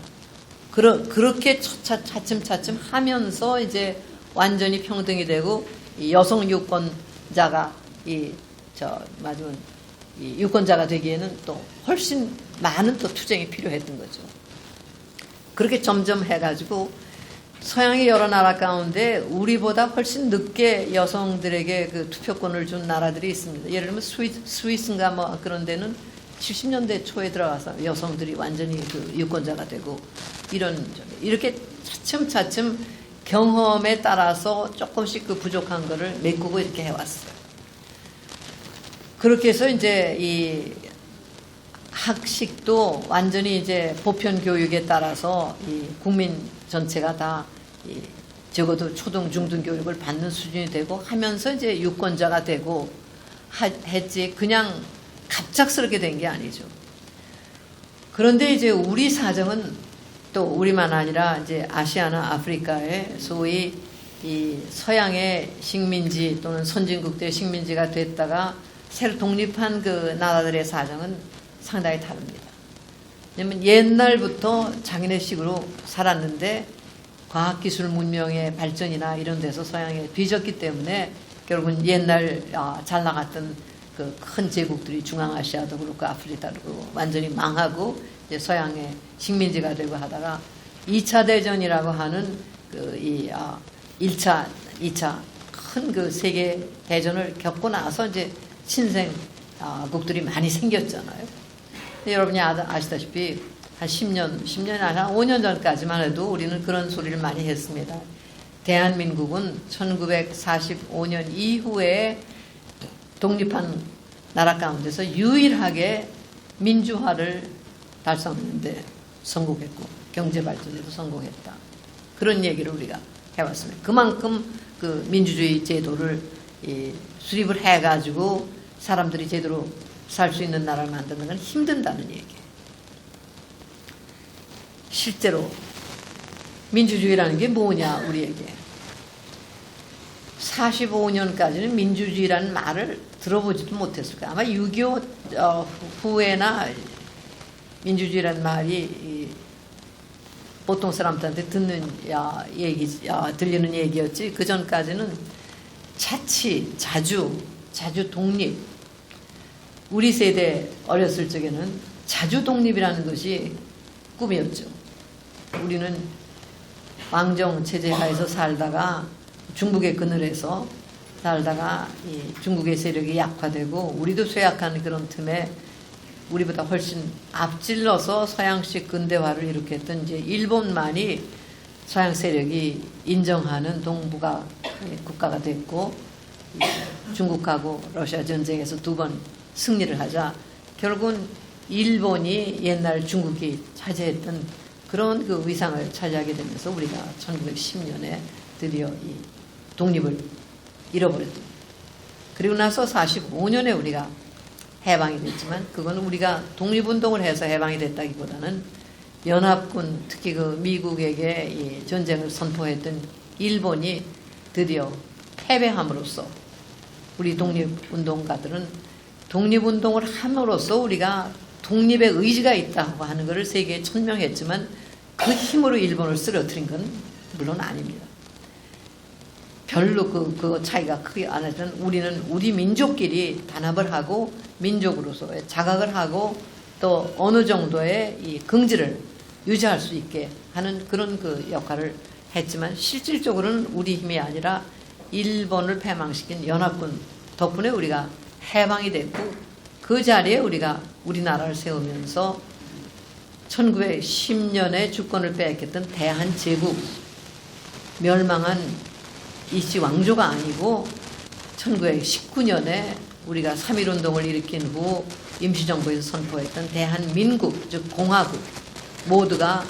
그렇게 차츰차츰 하면서 이제 완전히 평등이 되고 이 여성 유권자가 마지막 이 유권자가 되기에는 또 훨씬 많은 또 투쟁이 필요했던 거죠. 그렇게 점점 해가지고 서양의 여러 나라 가운데 우리보다 훨씬 늦게 여성들에게 그 투표권을 준 나라들이 있습니다. 예를 들면 스위스인가 뭐 그런 데는 70년대 초에 들어가서 여성들이 완전히 그 유권자가 되고 이렇게 차츰차츰 경험에 따라서 조금씩 그 부족한 거를 메꾸고 이렇게 해왔어요. 그렇게 해서 이제 이 학식도 완전히 이제 보편 교육에 따라서 이 국민 전체가 다 적어도 초등 중등 교육을 받는 수준이 되고 하면서 이제 유권자가 되고 했지 그냥 갑작스럽게 된 게 아니죠. 그런데 이제 우리 사정은 또 우리만 아니라 이제 아시아나 아프리카의 소위 이 서양의 식민지 또는 선진국들의 식민지가 됐다가 새로 독립한 그 나라들의 사정은 상당히 다릅니다. 왜냐면 옛날부터 자기네식으로 살았는데 과학기술 문명의 발전이나 이런 데서 서양에 뒤졌기 때문에 결국은 옛날 잘 나갔던 그 큰 제국들이 중앙아시아도 그렇고 아프리카도 그렇고 완전히 망하고 이제 서양의 식민지가 되고 하다가 2차 대전이라고 하는 그 1차, 2차 큰 그 세계 대전을 겪고 나서 이제 신생 국들이 많이 생겼잖아요. 근데 여러분이 아시다시피 한 10년이 아니라 5년 전까지만 해도 우리는 그런 소리를 많이 했습니다. 대한민국은 1945년 이후에 독립한 나라 가운데서 유일하게 민주화를 달성하는데 성공했고 경제발전에도 성공했다. 그런 얘기를 우리가 해왔습니다. 그만큼 그 민주주의 제도를 수립을 해가지고 사람들이 제대로 살 수 있는 나라를 만드는 건 힘든다는 얘기예요. 실제로 민주주의라는 게 뭐냐 우리에게. 45년까지는 민주주의라는 말을 들어보지도 못했을 거예요. 아마 6.25 후에나 민주주의라는 말이 보통 사람들한테 들리는 얘기였지. 그 전까지는 자주 독립. 우리 세대 어렸을 적에는 자주 독립이라는 것이 꿈이었죠. 우리는 왕정 체제 하에서 살다가 중국의 그늘에서 살다가 이 중국의 세력이 약화되고 우리도 쇠약한 그런 틈에 우리보다 훨씬 앞질러서 서양식 근대화를 일으켰던 이제 일본만이 서양 세력이 인정하는 동북아 국가가 됐고 중국하고 러시아 전쟁에서 2번 승리를 하자 결국은 일본이 옛날 중국이 차지했던 그런 그 위상을 차지하게 되면서 우리가 1910년에 드디어 이 독립을 잃어버렸습니다. 그리고 나서 45년에 우리가 해방이 됐지만 그건 우리가 독립운동을 해서 해방이 됐다기보다는 연합군 특히 그 미국에게 이 전쟁을 선포했던 일본이 드디어 패배함으로써 우리 독립운동가들은 독립운동을 함으로써 우리가 독립의 의지가 있다고 하는 것을 세계에 천명했지만 그 힘으로 일본을 쓰러뜨린 건 물론 아닙니다. 별로 그 차이가 크게 안 하지만 우리는 우리 민족끼리 단합을 하고 민족으로서의 자각을 하고 또 어느 정도의 이 긍지를 유지할 수 있게 하는 그런 그 역할을 했지만 실질적으로는 우리 힘이 아니라 일본을 패망시킨 연합군 덕분에 우리가 해방이 됐고 그 자리에 우리가 우리나라를 세우면서 1910년에 주권을 빼앗겼던 대한제국 멸망한 이씨 왕조가 아니고 1919년에 우리가 3.1운동을 일으킨 후 임시정부에서 선포했던 대한민국 즉 공화국 모두가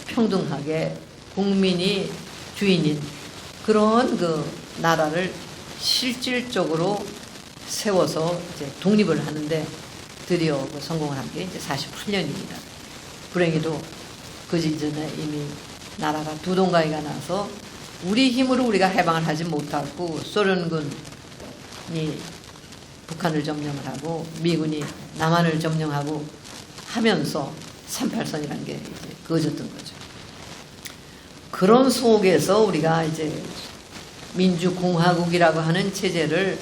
평등하게 국민이 주인인 그런 그 나라를 실질적으로 세워서 이제 독립을 하는데 드디어 그 성공을 한 게 이제 48년입니다. 불행히도 그 이전에 이미 나라가 두 동강이가 나서 우리 힘으로 우리가 해방을 하지 못하고 소련군이 북한을 점령을 하고 미군이 남한을 점령하고 하면서 38선이라는 게 이제 그어졌던 거죠. 그런 속에서 우리가 이제 민주공화국이라고 하는 체제를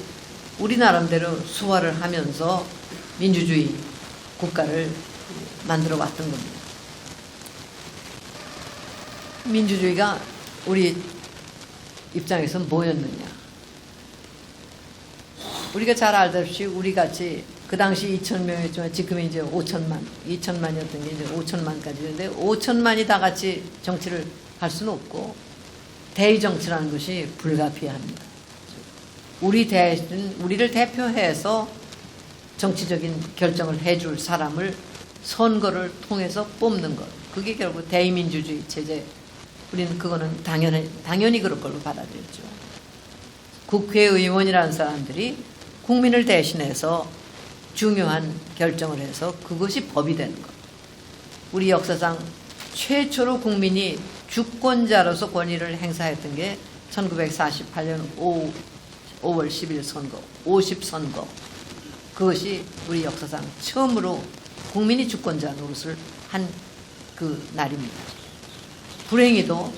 우리 나름대로 수화를 하면서 민주주의 국가를 만들어 왔던 겁니다. 민주주의가 우리 입장에서 뭐였느냐. 우리가 잘 알다시피 우리 같이 그 당시 2,000명이었지만 지금은 이제 5천만, 2천만이었던 게 이제 5천만까지 되는데 5천만이 다 같이 정치를 할 수는 없고 대의 정치라는 것이 불가피합니다. 우리를 대표해서 정치적인 결정을 해줄 사람을 선거를 통해서 뽑는 것. 그게 결국 대의민주주의 체제. 우리는 그거는 당연히 그럴 걸로 받아들였죠. 국회의원이라는 사람들이 국민을 대신해서 중요한 결정을 해서 그것이 법이 되는 것. 우리 역사상 최초로 국민이 주권자로서 권위를 행사했던 게 1948년 5월 10일 선거, 50선거. 그것이 우리 역사상 처음으로 국민이 주권자 노릇을 한 그 날입니다. 불행히도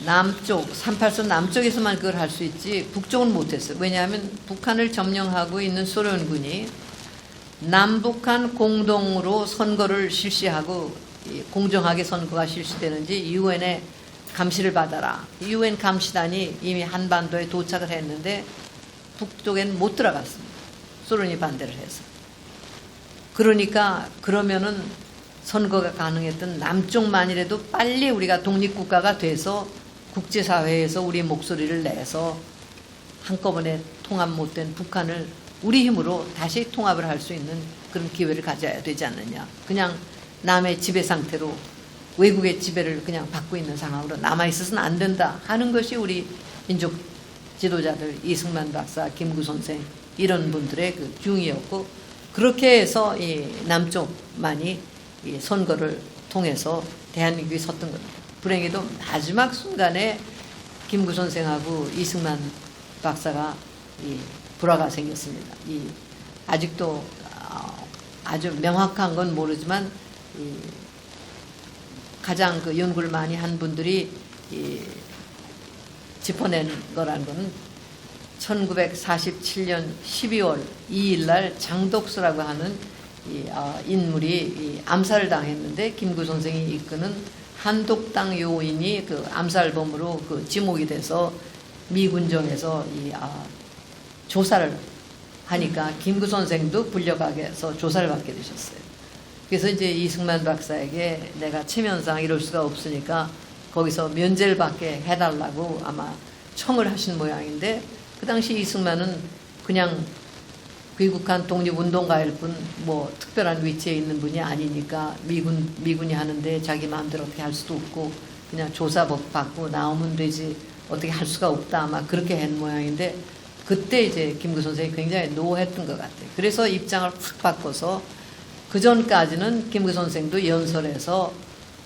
남쪽, 38선 남쪽에서만 그걸 할 수 있지 북쪽은 못했어요. 왜냐하면 북한을 점령하고 있는 소련군이 남북한 공동으로 선거를 실시하고 공정하게 선거가 실시되는지 유엔의 감시를 받아라. 유엔 감시단이 이미 한반도에 도착을 했는데 북쪽엔 못 들어갔습니다. 소련이 반대를 해서. 그러니까 그러면은 선거가 가능했던 남쪽만이라도 빨리 우리가 독립국가가 돼서 국제사회에서 우리 목소리를 내서 한꺼번에 통합 못된 북한을 우리 힘으로 다시 통합을 할 수 있는 그런 기회를 가져야 되지 않느냐. 그냥 남의 지배 상태로 외국의 지배를 그냥 받고 있는 상황으로 남아있어서는 안 된다 하는 것이 우리 민족 지도자들 이승만 박사, 김구 선생 이런 분들의 그 중이었고, 그렇게 해서 이 남쪽만이 이 선거를 통해서 대한민국이 섰던 겁니다. 불행히도 마지막 순간에 김구 선생하고 이승만 박사가 이 불화가 생겼습니다. 이 아직도 아주 명확한 건 모르지만 이 가장 그 연구를 많이 한 분들이 이 짚어낸 거라는 거는 1947년 12월 2일 날 장독수라고 하는 이 인물이 이 암살을 당했는데 김구 선생이 이끄는 한독당 요인이 그 암살범으로 그 지목이 돼서 미군정에서 이 조사를 하니까 김구 선생도 불려가게해서 조사를 받게 되셨어요. 그래서 이제 이승만 박사에게 내가 체면상 이럴 수가 없으니까 거기서 면제를 받게 해달라고 아마 청을 하신 모양인데, 그 당시 이승만은 그냥 귀국한 독립운동가일 뿐 뭐 특별한 위치에 있는 분이 아니니까 미군이 하는데 자기 마음대로 어떻게 할 수도 없고 그냥 조사법 받고 나오면 되지 어떻게 할 수가 없다 아마 그렇게 한 모양인데, 그때 이제 김구 선생이 굉장히 노했던 것 같아요. 그래서 입장을 확 바꿔서 그 전까지는 김구 선생도 연설에서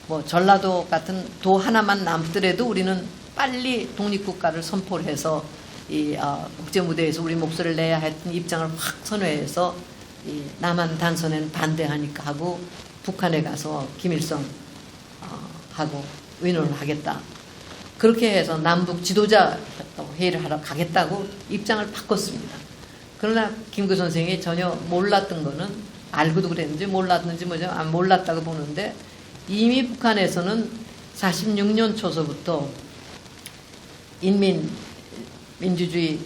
뭐 전라도 같은 도 하나만 남더라도 우리는 빨리 독립국가를 선포를 해서 이 국제 무대에서 우리 목소리를 내야 했던 입장을 확 선회해서 이 남한 단선에는 반대하니까 하고 북한에 가서 김일성 하고 의논을 하겠다. 그렇게 해서 남북 지도자 회의를 하러 가겠다고 입장을 바꿨습니다. 그러나 김구 선생이 전혀 몰랐던 거는, 알고도 그랬는지 몰랐는지 뭐죠, 몰랐다고 보는데, 이미 북한에서는 46년 초서부터 민주주의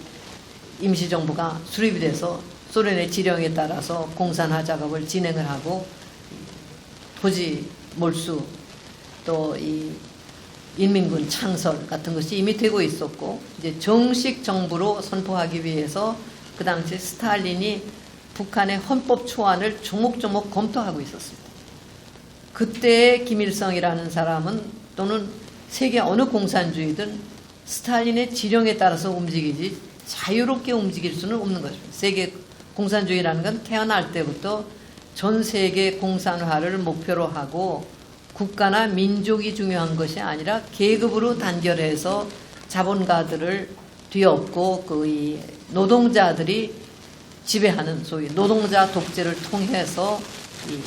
임시정부가 수립이 돼서 소련의 지령에 따라서 공산화 작업을 진행을 하고 토지 몰수 또 이 인민군 창설 같은 것이 이미 되고 있었고, 이제 정식 정부로 선포하기 위해서 그 당시 스탈린이 북한의 헌법 초안을 조목조목 검토하고 있었습니다. 그때 김일성이라는 사람은 또는 세계 어느 공산주의든 스탈린의 지령에 따라서 움직이지 자유롭게 움직일 수는 없는 것입니다. 세계 공산주의라는 건 태어날 때부터 전 세계 공산화를 목표로 하고 국가나 민족이 중요한 것이 아니라 계급으로 단결해서 자본가들을 뒤엎고 그 노동자들이 지배하는 소위 노동자 독재를 통해서 이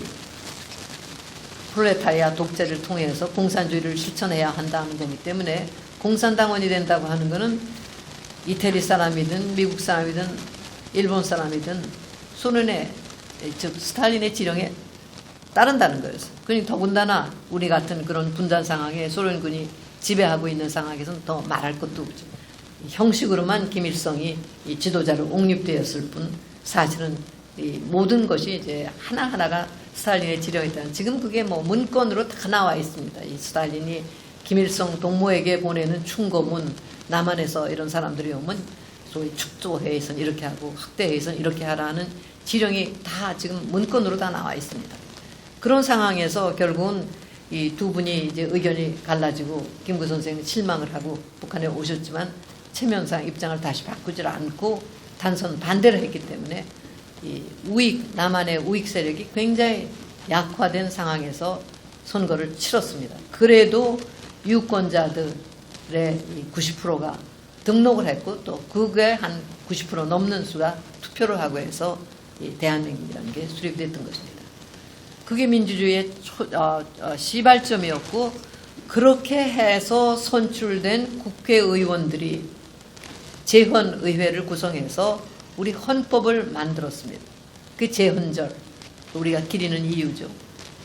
프롤레타리아 독재를 통해서 공산주의를 실천해야 한다는 거기 때문에 공산당원이 된다고 하는 것은 이태리 사람이든 미국 사람이든 일본 사람이든 소련의 즉 스탈린의 지령에 따른다는 거였어요. 그러니 더군다나 우리 같은 그런 분단 상황에 소련군이 지배하고 있는 상황에서는 더 말할 것도 없죠. 형식으로만 김일성이 이 지도자로 옹립되었을 뿐 사실은 이 모든 것이 이제 하나하나가 스탈린의 지령에 따른, 지금 그게 뭐 문건으로 다 나와 있습니다. 이 스탈린이 김일성 동무에게 보내는 충고문, 남한에서 이런 사람들이 오면 소위 축조회에서는 이렇게 하고 학대회에서는 이렇게 하라는 지령이 다 지금 문건으로 다 나와 있습니다. 그런 상황에서 결국은 이 두 분이 이제 의견이 갈라지고 김구 선생은 실망을 하고 북한에 오셨지만 체면상 입장을 다시 바꾸질 않고 단선 반대를 했기 때문에 이 남한의 우익 세력이 굉장히 약화된 상황에서 선거를 치렀습니다. 그래도 유권자들의 90%가 등록을 했고 또 그게 한 90% 넘는 수가 투표를 하고 해서 이 대한민국이라는 게 수립됐던 것입니다. 그게 민주주의의 시발점이었고, 그렇게 해서 선출된 국회의원들이 재헌의회를 구성해서 우리 헌법을 만들었습니다. 그 재헌절, 우리가 기리는 이유죠.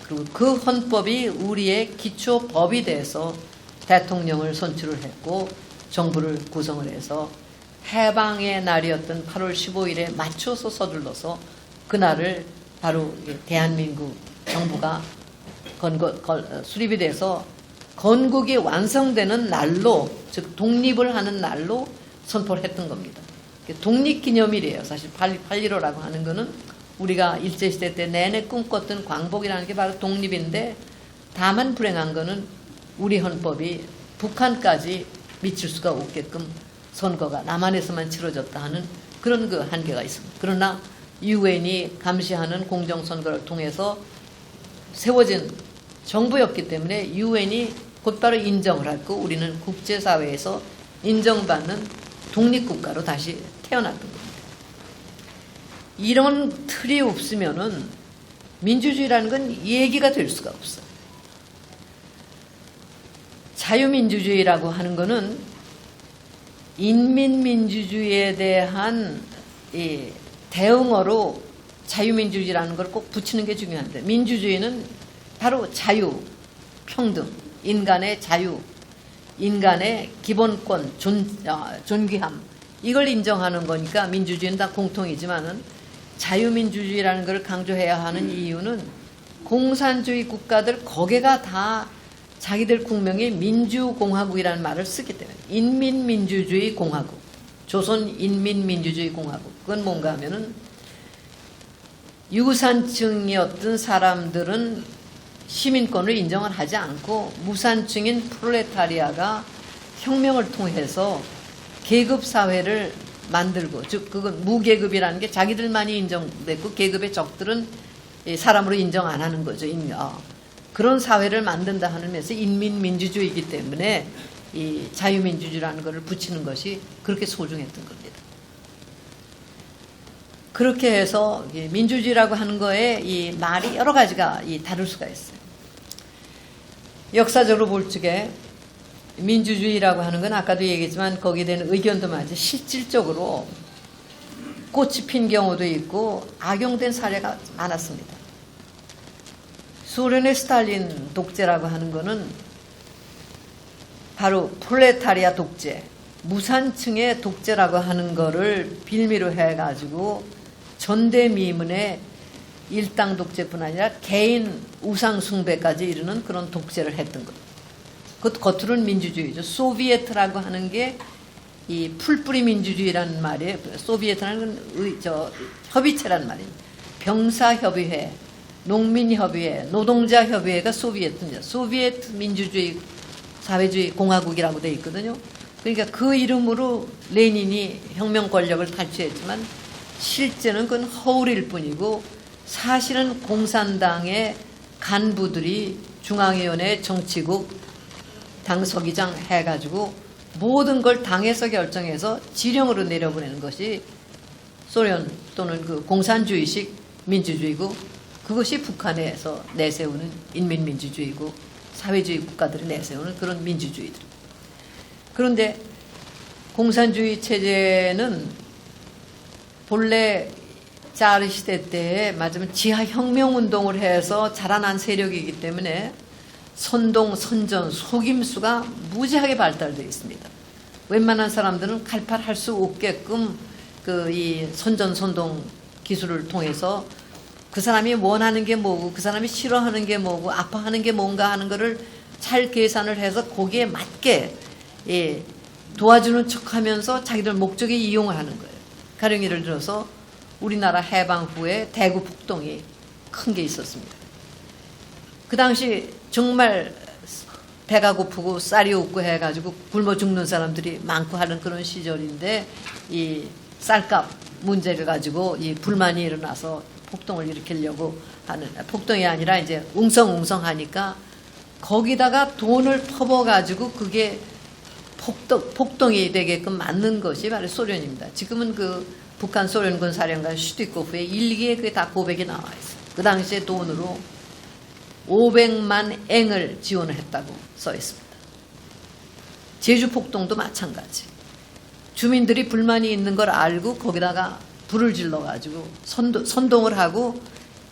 그리고 그 헌법이 우리의 기초법이 돼서 대통령을 선출을 했고 정부를 구성을 해서 해방의 날이었던 8월 15일에 맞춰서 서둘러서 그날을 바로 대한민국 정부가 수립이 돼서 건국이 완성되는 날로, 즉 독립을 하는 날로 선포를 했던 겁니다. 독립기념일이에요. 사실 8.15라고 하는 거는 우리가 일제시대 때 내내 꿈꿨던 광복이라는 게 바로 독립인데, 다만 불행한 거는 우리 헌법이 북한까지 미칠 수가 없게끔 선거가 남한에서만 치러졌다 하는 그런 그 한계가 있습니다. 그러나 유엔이 감시하는 공정선거를 통해서 세워진 정부였기 때문에 유엔이 곧바로 인정을 했고, 우리는 국제사회에서 인정받는 독립국가로 다시 태어났던 겁니다. 이런 틀이 없으면은 민주주의라는 건 얘기가 될 수가 없어요. 자유민주주의라고 하는 거는 인민민주주의에 대한 이 대응어로 자유민주주의라는 걸 꼭 붙이는 게 중요한데, 민주주의는 바로 자유, 평등, 인간의 자유, 인간의 기본권, 존귀함, 이걸 인정하는 거니까 민주주의는 다 공통이지만은 자유민주주의라는 걸 강조해야 하는 이유는 공산주의 국가들 거기가 다 자기들 국명이 민주공화국이라는 말을 쓰기 때문에, 인민민주주의 공화국, 조선인민민주주의 공화국, 그건 뭔가 하면은 유산층이었던 사람들은 시민권을 인정을 하지 않고 무산층인 프롤레타리아가 혁명을 통해서 계급사회를 만들고, 즉 그건 무계급이라는 게 자기들만이 인정됐고 계급의 적들은 사람으로 인정 안 하는 거죠. 그런 사회를 만든다 하는 면에서 인민민주주의이기 때문에 이 자유민주주의라는 것을 붙이는 것이 그렇게 소중했던 겁니다. 그렇게 해서 민주주의라고 하는 거에 이 말이 여러 가지가 다를 수가 있어요. 역사적으로 볼 적에 민주주의라고 하는 건 아까도 얘기했지만 거기에 대한 의견도 많지, 실질적으로 꽃이 핀 경우도 있고 악용된 사례가 많았습니다. 소련의 스탈린 독재라고 하는 거는 바로 프롤레타리아 독재, 무산층의 독재라고 하는 거를 빌미로 해가지고 전대미문의 일당 독재뿐 아니라 개인 우상 숭배까지 이르는 그런 독재를 했던 것. 그것 겉으로는 민주주의죠. 소비에트라고 하는 게 이 풀뿌리 민주주의라는 말이에요. 소비에트라는 건 협의체라는 말이에요. 병사협의회, 농민협의회, 노동자협의회가 소비에트입니다. 소비에트 민주주의 사회주의 공화국이라고 되어 있거든요. 그러니까 그 이름으로 레닌이 혁명 권력을 탈취했지만 실제는 그건 허울일 뿐이고, 사실은 공산당의 간부들이 중앙위원회 정치국 당서기장 해가지고 모든 걸 당에서 결정해서 지령으로 내려보내는 것이 소련 또는 그 공산주의식 민주주의고, 그것이 북한에서 내세우는 인민민주주의고 사회주의 국가들이 내세우는 그런 민주주의들. 그런데 공산주의 체제는 본래 짜르 시대 때에 맞으면 지하 혁명운동을 해서 자라난 세력이기 때문에 선동, 선전, 속임수가 무지하게 발달되어 있습니다. 웬만한 사람들은 갈팔할 수 없게끔 이 선전, 선동 기술을 통해서 그 사람이 원하는 게 뭐고 그 사람이 싫어하는 게 뭐고 아파하는 게 뭔가 하는 거를 잘 계산을 해서 거기에 맞게 도와주는 척하면서 자기들 목적에 이용을 하는 거예요. 가령 예를 들어서 우리나라 해방 후에 대구 폭동이 큰 게 있었습니다. 그 당시 정말 배가 고프고 쌀이 없고 해가지고 굶어 죽는 사람들이 많고 하는 그런 시절인데, 이 쌀값 문제를 가지고 이 불만이 일어나서 폭동을 일으키려고 하는, 폭동이 아니라 이제 웅성웅성하니까 거기다가 돈을 퍼부어가지고 그게 폭동이 되게끔 만든 것이 바로 소련입니다. 지금은 그 북한 소련군 사령관 슈티코프의 일기에 그게 다 고백이 나와 있어요. 그 당시에 돈으로 500만 앵을 지원을 했다고 써 있습니다. 제주 폭동도 마찬가지. 주민들이 불만이 있는 걸 알고 거기다가 불을 질러가지고 선동을 하고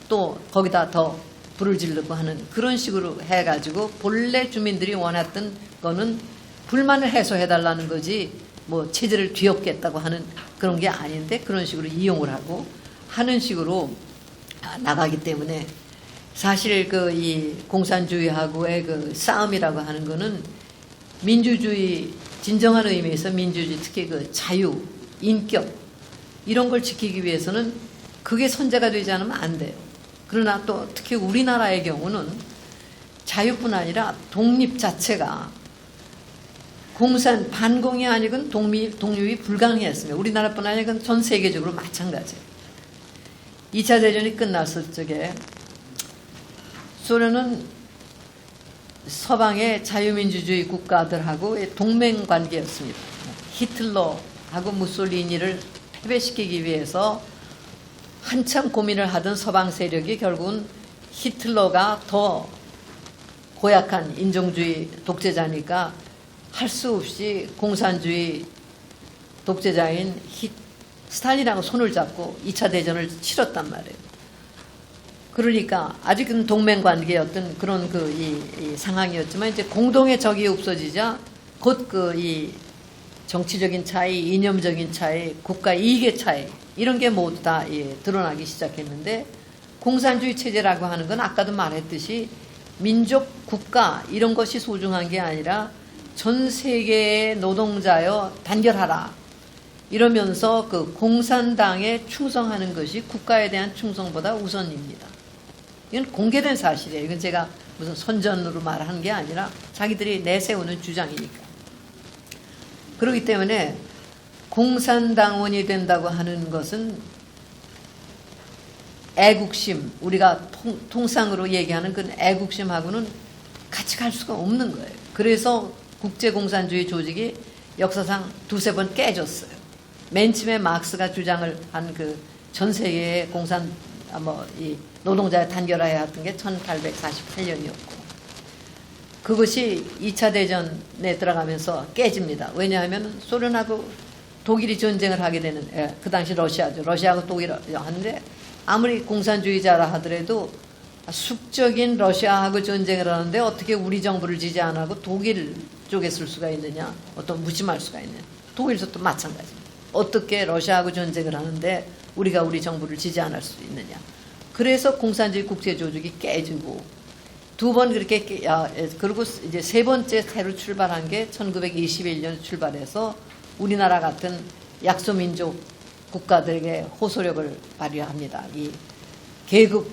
또 거기다 더 불을 지르고 하는 그런 식으로 해가지고 본래 주민들이 원했던 거는 불만을 해소해달라는 거지 뭐 체제를 뒤엎겠다고 하는 그런 게 아닌데 그런 식으로 이용을 하고 하는 식으로 나가기 때문에 사실 그 이 공산주의하고의 그 싸움이라고 하는 거는 민주주의 진정한 의미에서 민주주의 특히 그 자유, 인격 이런 걸 지키기 위해서는 그게 선제가 되지 않으면 안 돼요. 그러나 또 특히 우리나라의 경우는 자유뿐 아니라 독립 자체가 공산 반공이 아니건 독립이 불가능했습니다. 우리나라뿐 아니라 전 세계적으로 마찬가지예요. 2차 대전이 끝났을 적에 소련은 서방의 자유민주주의 국가들하고 동맹 관계였습니다. 히틀러하고 무솔리니를 패배시키기 위해서 한참 고민을 하던 서방 세력이 결국은 히틀러가 더 고약한 인종주의 독재자니까 할 수 없이 공산주의 독재자인 스탈린하고 손을 잡고 2차 대전을 치렀단 말이에요. 그러니까 아직은 동맹 관계였던 그런 이 상황이었지만 이제 공동의 적이 없어지자 곧 이 정치적인 차이, 이념적인 차이, 국가 이익의 차이 이런 게 모두 다 드러나기 시작했는데 공산주의 체제라고 하는 건 아까도 말했듯이 민족, 국가 이런 것이 소중한 게 아니라 전 세계의 노동자여 단결하라 이러면서 그 공산당에 충성하는 것이 국가에 대한 충성보다 우선입니다. 이건 공개된 사실이에요. 이건 제가 무슨 선전으로 말하는 게 아니라 자기들이 내세우는 주장이니까. 그렇기 때문에 공산당원이 된다고 하는 것은 애국심, 우리가 통상으로 얘기하는 그 애국심하고는 같이 갈 수가 없는 거예요. 그래서 국제공산주의 조직이 역사상 두세 번 깨졌어요. 맨 처음에 마크스가 주장을 한 그 전 세계의 이 노동자의 단결해야 했던 게 1848년이었고 그것이 2차 대전에 들어가면서 깨집니다. 왜냐하면 소련하고 독일이 전쟁을 하게 되는 그 당시 러시아죠. 러시아하고 독일을 하는데 아무리 공산주의자라 하더라도 숙적인 러시아하고 전쟁을 하는데 어떻게 우리 정부를 지지 안 하고 독일 쪽에 쓸 수가 있느냐, 어떤 무심할 수가 있느냐. 독일도 마찬가지입니다. 어떻게 러시아하고 전쟁을 하는데 우리가 우리 정부를 지지 않을 수 있느냐. 그래서 공산주의 국제조직이 깨지고 두 번 그렇게 그리고 이제 세 번째 새로 출발한 게 1921년 출발해서 우리나라 같은 약소민족 국가들에게 호소력을 발휘합니다. 이 계급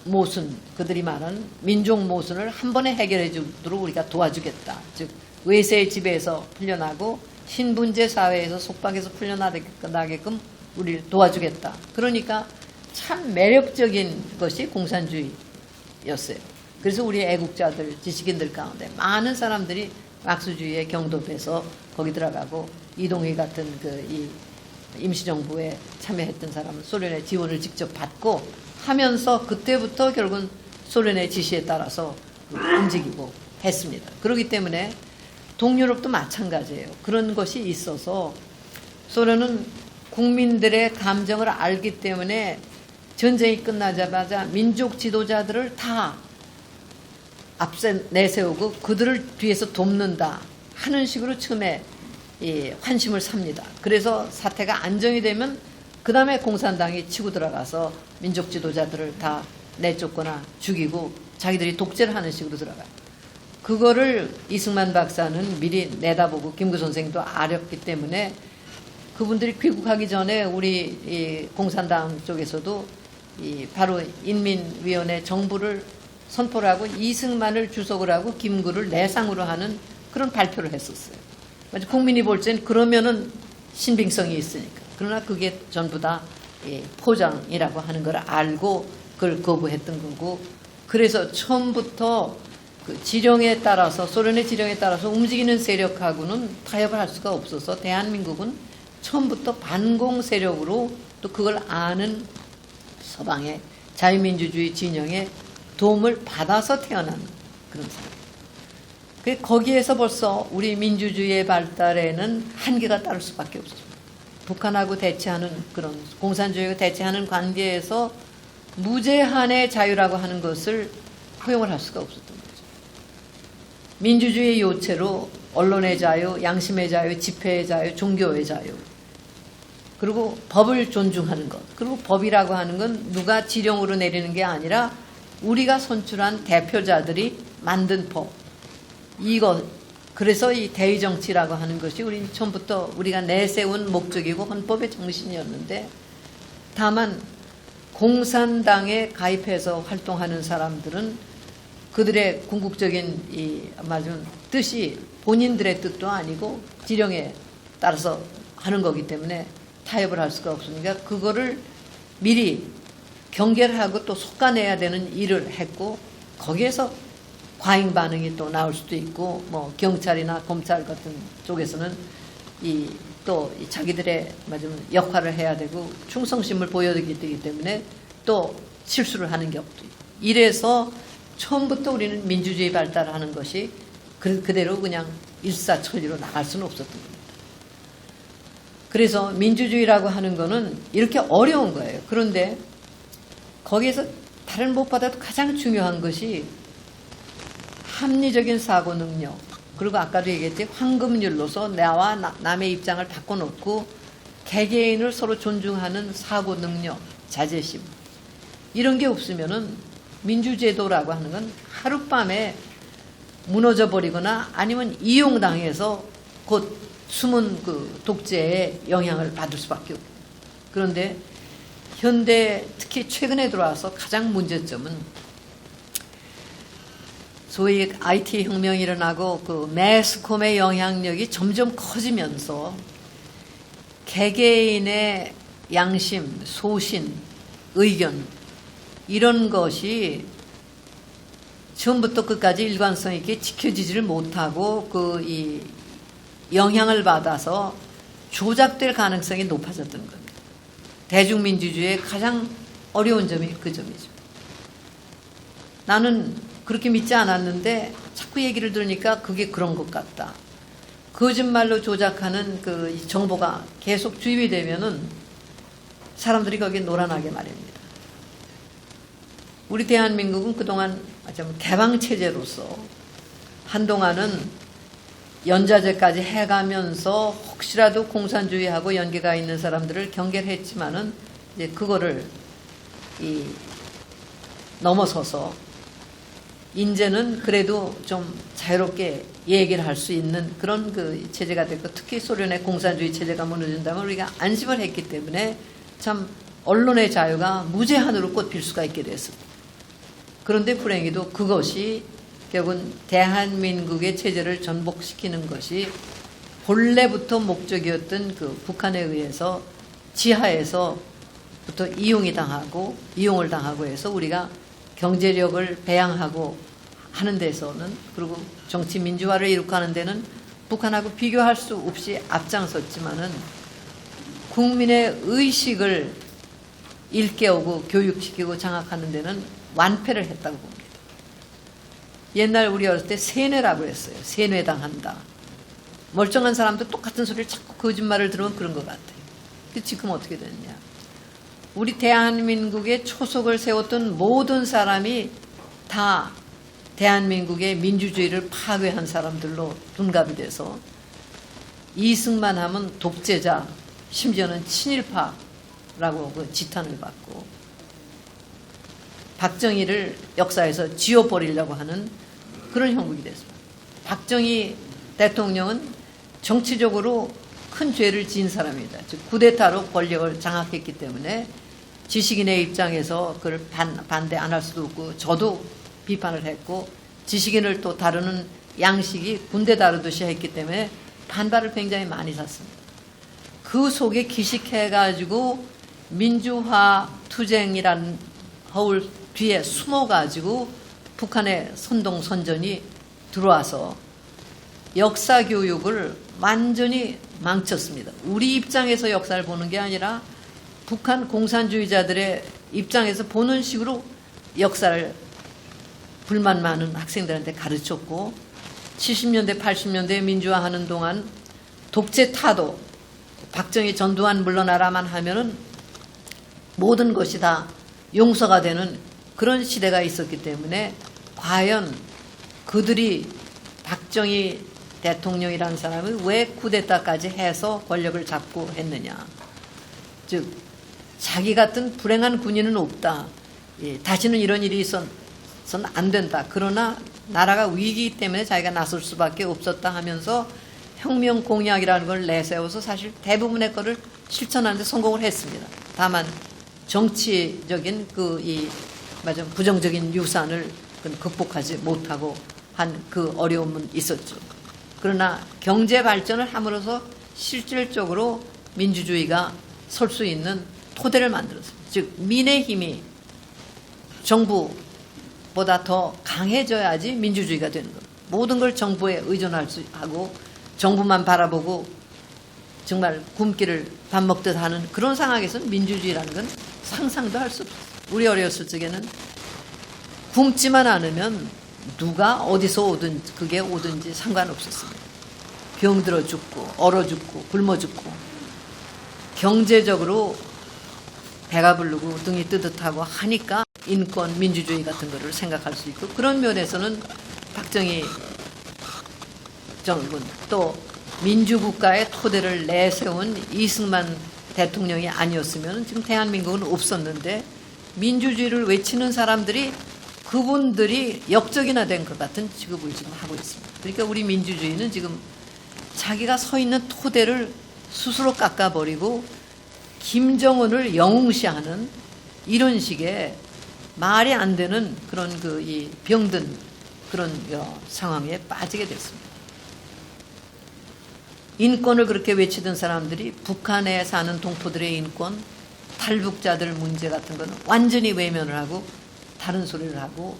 모순, 그들이 말하는 민족 모순을 한 번에 해결해 주도록 우리가 도와주겠다. 즉 외세의 지배에서 풀려나고 신분제 사회에서 속박에서 풀려나게끔 우리를 도와주겠다. 그러니까 참 매력적인 것이 공산주의였어요. 그래서 우리 애국자들, 지식인들 가운데 많은 사람들이 막수주의에 경도돼서 거기 들어가고 이동희 같은 이 임시정부에 참여했던 사람은 소련의 지원을 직접 받고 하면서 그때부터 결국은 소련의 지시에 따라서 움직이고 했습니다. 그렇기 때문에 동유럽도 마찬가지예요. 그런 것이 있어서 소련은 국민들의 감정을 알기 때문에 전쟁이 끝나자마자 민족 지도자들을 다 앞세 내세우고 그들을 뒤에서 돕는다 하는 식으로 처음에 환심을 삽니다. 그래서 사태가 안정이 되면 그 다음에 공산당이 치고 들어가서 민족 지도자들을 다 내쫓거나 죽이고 자기들이 독재를 하는 식으로 들어가요. 그거를 이승만 박사는 미리 내다보고 김구 선생도 알았기 때문에 그분들이 귀국하기 전에 우리 공산당 쪽에서도 바로 인민위원회 정부를 선포를 하고 이승만을 주석을 하고 김구를 내상으로 하는 그런 발표를 했었어요. 국민이 볼 땐 그러면은 신빙성이 있으니까. 그러나 그게 전부 다 포장이라고 하는 걸 알고 그걸 거부했던 거고, 그래서 처음부터 그 지령에 따라서, 소련의 지령에 따라서 움직이는 세력하고는 타협을 할 수가 없어서 대한민국은 처음부터 반공 세력으로 또 그걸 아는 서방의 자유민주주의 진영의 도움을 받아서 태어난 그런 사람. 거기에서 벌써 우리 민주주의의 발달에는 한계가 따를 수밖에 없었습니다. 북한하고 대치하는 그런 공산주의와 대치하는 관계에서 무제한의 자유라고 하는 것을 허용을 할 수가 없었던 거죠. 민주주의 요체로 언론의 자유, 양심의 자유, 집회의 자유, 종교의 자유, 그리고 법을 존중하는 것. 그리고 법이라고 하는 건 누가 지령으로 내리는 게 아니라 우리가 선출한 대표자들이 만든 법. 이것. 그래서 이 대의정치라고 하는 것이 우리 처음부터 우리가 내세운 목적이고 헌법의 정신이었는데, 다만 공산당에 가입해서 활동하는 사람들은 그들의 궁극적인 이 말하자면 뜻이 본인들의 뜻도 아니고 지령에 따라서 하는 거기 때문에 타협을 할 수가 없으니까 그거를 미리 경계를 하고 또 속아내야 되는 일을 했고, 거기에서 과잉 반응이 또 나올 수도 있고, 뭐 경찰이나 검찰 같은 쪽에서는 또 자기들의 맞으면 역할을 해야 되고 충성심을 보여주기 되기 때문에 또 실수를 하는 경우도 있고, 이래서 처음부터 우리는 민주주의 발달하는 것이 그대로 그냥 일사천리로 나갈 수는 없었던 겁니다. 그래서 민주주의라고 하는 거는 이렇게 어려운 거예요. 그런데 거기에서 다른 무엇보다도 가장 중요한 것이 합리적인 사고 능력, 그리고 아까도 얘기했지, 황금률로서 나와 남의 입장을 바꿔놓고 개개인을 서로 존중하는 사고 능력, 자제심, 이런 게 없으면은 민주제도라고 하는 건 하룻밤에 무너져 버리거나 아니면 이용당해서 곧 숨은 그 독재의 영향을 받을 수밖에 없고. 그런데 현대, 특히 최근에 들어와서 가장 문제점은 소위 IT 혁명이 일어나고 그 매스컴의 영향력이 점점 커지면서 개개인의 양심, 소신, 의견, 이런 것이 처음부터 끝까지 일관성 있게 지켜지지를 못하고 이 영향을 받아서 조작될 가능성이 높아졌던 겁니다. 대중민주주의의 가장 어려운 점이 그 점이죠. 나는 그렇게 믿지 않았는데 자꾸 얘기를 들으니까 그게 그런 것 같다. 거짓말로 조작하는 그 정보가 계속 주입이 되면은 사람들이 거기에 놀아나게 마련입니다. 우리 대한민국은 그동안 개방체제로서 한동안은 연좌제까지 해가면서 혹시라도 공산주의하고 연계가 있는 사람들을 경계를 했지만은 이제 그거를 넘어서서 이제는 그래도 좀 자유롭게 얘기를 할 수 있는 그런 그 체제가 됐고, 특히 소련의 공산주의 체제가 무너진다면 우리가 안심을 했기 때문에 참 언론의 자유가 무제한으로 꽃필 수가 있게 됐습니다. 그런데 불행히도 그것이 결국은 대한민국의 체제를 전복시키는 것이 본래부터 목적이었던 그 북한에 의해서 지하에서부터 이용을 당하고 해서 우리가 경제력을 배양하고 하는 데서는, 그리고 정치 민주화를 이룩하는 데는 북한하고 비교할 수 없이 앞장섰지만은 국민의 의식을 일깨우고 교육시키고 장악하는 데는 완패를 했다고 봅니다. 옛날 우리 어렸을 때 세뇌라고 했어요. 세뇌당한다. 멀쩡한 사람도 똑같은 소리를 자꾸 거짓말을 들으면 그런 것 같아요. 지금 어떻게 됐냐. 우리 대한민국의 초석을 세웠던 모든 사람이 다 대한민국의 민주주의를 파괴한 사람들로 둔갑이 돼서 이승만 하면 독재자, 심지어는 친일파라고 그 지탄을 받고, 박정희를 역사에서 지워버리려고 하는 그런 형국이 됐습니다. 박정희 대통령은 정치적으로 큰 죄를 지은 사람입니다. 즉 쿠데타로 권력을 장악했기 때문에 지식인의 입장에서 그걸 반대 안 할 수도 없고, 저도 비판을 했고, 지식인을 또 다루는 양식이 군대 다루듯이 했기 때문에 반발을 굉장히 많이 샀습니다. 그 속에 기식해가지고 민주화 투쟁이라는 허울 뒤에 숨어가지고 북한의 선동선전이 들어와서 역사 교육을 완전히 망쳤습니다. 우리 입장에서 역사를 보는 게 아니라 북한 공산주의자들의 입장에서 보는 식으로 역사를 불만 많은 학생들한테 가르쳤고, 70년대 80년대 민주화하는 동안 독재 타도 박정희 전두환 물러나라만 하면은 모든 것이 다 용서가 되는 그런 시대가 있었기 때문에 과연 그들이 박정희 대통령이라는 사람이 왜 쿠데타까지 해서 권력을 잡고 했느냐. 즉 자기 같은 불행한 군인은 없다. 예, 다시는 이런 일이 있어서는 안 된다. 그러나 나라가 위기이기 때문에 자기가 나설 수밖에 없었다 하면서 혁명 공약이라는 걸 내세워서 사실 대부분의 것을 실천하는 데 성공을 했습니다. 다만 정치적인 부정적인 유산을 극복하지 못하고 한 그 어려움은 있었죠. 그러나 경제 발전을 함으로써 실질적으로 민주주의가 설 수 있는 토대를 만들었습니다. 즉 민의 힘이 정부보다 더 강해져야지 민주주의가 되는 겁니다. 모든 걸 정부에 의존할 수 하고 정부만 바라보고 정말 굶기를 밥 먹듯 하는 그런 상황에서는 민주주의라는 건 상상도 할 수 없어요. 우리 어렸을 적에는 굶지만 않으면 누가 어디서 오든 그게 오든지 상관없었습니다. 병들어 죽고 얼어 죽고 굶어 죽고 경제적으로 배가 부르고 등이 뜨뜻하고 하니까 인권 민주주의 같은 거를 생각할 수 있고 그런 면에서는 박정희 정권 또 민주국가의 토대를 내세운 이승만 대통령이 아니었으면 지금 대한민국은 없었는데 민주주의를 외치는 사람들이 그분들이 역적이나 된 것 같은 취급을 지금 하고 있습니다. 그러니까 우리 민주주의는 지금 자기가 서 있는 토대를 스스로 깎아버리고 김정은을 영웅시하는 이런 식의 말이 안 되는 그런 이 병든 그런 상황에 빠지게 됐습니다. 인권을 그렇게 외치던 사람들이 북한에 사는 동포들의 인권, 탈북자들 문제 같은 거는 완전히 외면을 하고 다른 소리를 하고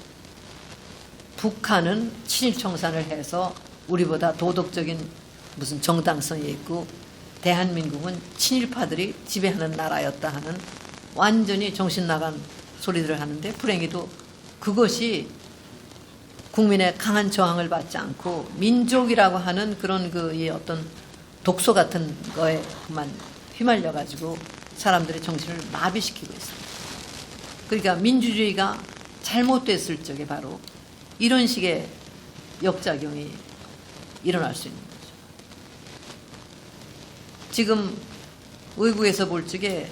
북한은 친일청산을 해서 우리보다 도덕적인 무슨 정당성이 있고 대한민국은 친일파들이 지배하는 나라였다 하는 완전히 정신 나간 소리들을 하는데 불행히도 그것이 국민의 강한 저항을 받지 않고 민족이라고 하는 그런 이 어떤 독소 같은 거에만 휘말려 가지고 사람들의 정신을 마비시키고 있습니다. 그러니까 민주주의가 잘못됐을 적에 바로 이런 식의 역작용이 일어날 수 있는 거죠. 지금 외국에서 볼 적에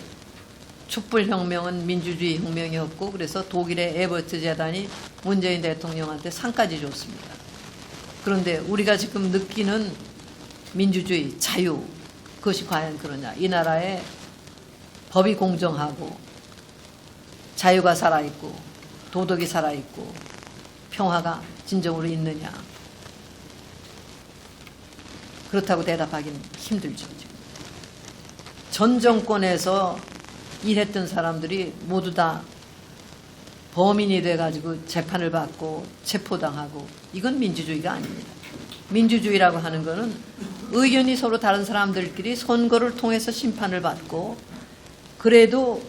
촛불혁명은 민주주의 혁명이었고 그래서 독일의 에버트 재단이 문재인 대통령한테 상까지 줬습니다. 그런데 우리가 지금 느끼는 민주주의, 자유 그것이 과연 그러냐. 이 나라에 법이 공정하고 자유가 살아있고 도덕이 살아있고 평화가 진정으로 있느냐. 그렇다고 대답하기는 힘들죠. 전 정권에서 일했던 사람들이 모두 다 범인이 돼가지고 재판을 받고 체포당하고 이건 민주주의가 아닙니다. 민주주의라고 하는 거는 의견이 서로 다른 사람들끼리 선거를 통해서 심판을 받고 그래도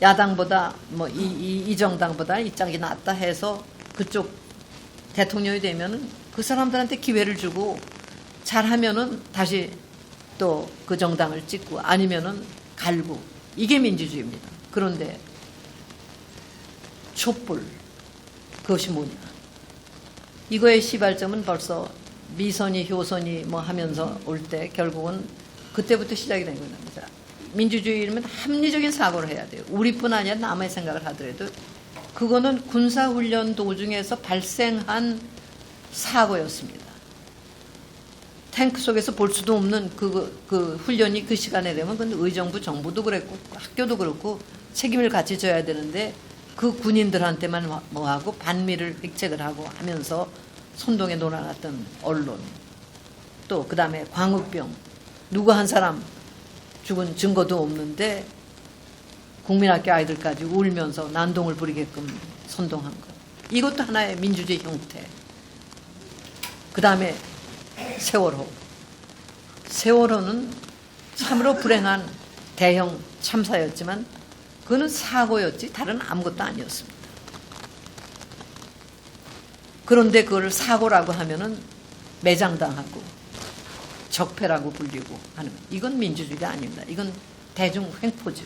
야당보다 이 정당보다 이 짝이 낫다 해서 그쪽 대통령이 되면은 그 사람들한테 기회를 주고 잘하면은 다시 또 그 정당을 찍고 아니면은 갈고 이게 민주주의입니다. 그런데 촛불 그것이 뭐냐? 이거의 시발점은 벌써 미선이 효선이 하면서 올 때 결국은 그때부터 시작이 된 겁니다. 민주주의라면 합리적인 사고를 해야 돼요. 우리뿐 아니라 남의 생각을 하더라도 그거는 군사훈련 도중에서 발생한 사고였습니다. 탱크 속에서 볼 수도 없는 그 훈련이 그 시간에 되면 근데 의정부 정부도 그랬고 학교도 그렇고 책임을 같이 져야 되는데 그 군인들한테만 하고 반미를 획책을 하고 하면서 선동에 놀아났던 언론 또 그 다음에 광우병 누구 한 사람 죽은 증거도 없는데 국민학교 아이들까지 울면서 난동을 부리게끔 선동한 것. 이것도 하나의 민주주의 형태. 그 다음에 세월호. 세월호는 참으로 불행한 대형 참사였지만 그거는 사고였지 다른 아무것도 아니었습니다. 그런데 그걸 사고라고 하면은 매장당하고 적폐라고 불리고 하는 이건 민주주의가 아닙니다. 이건 대중 횡포죠.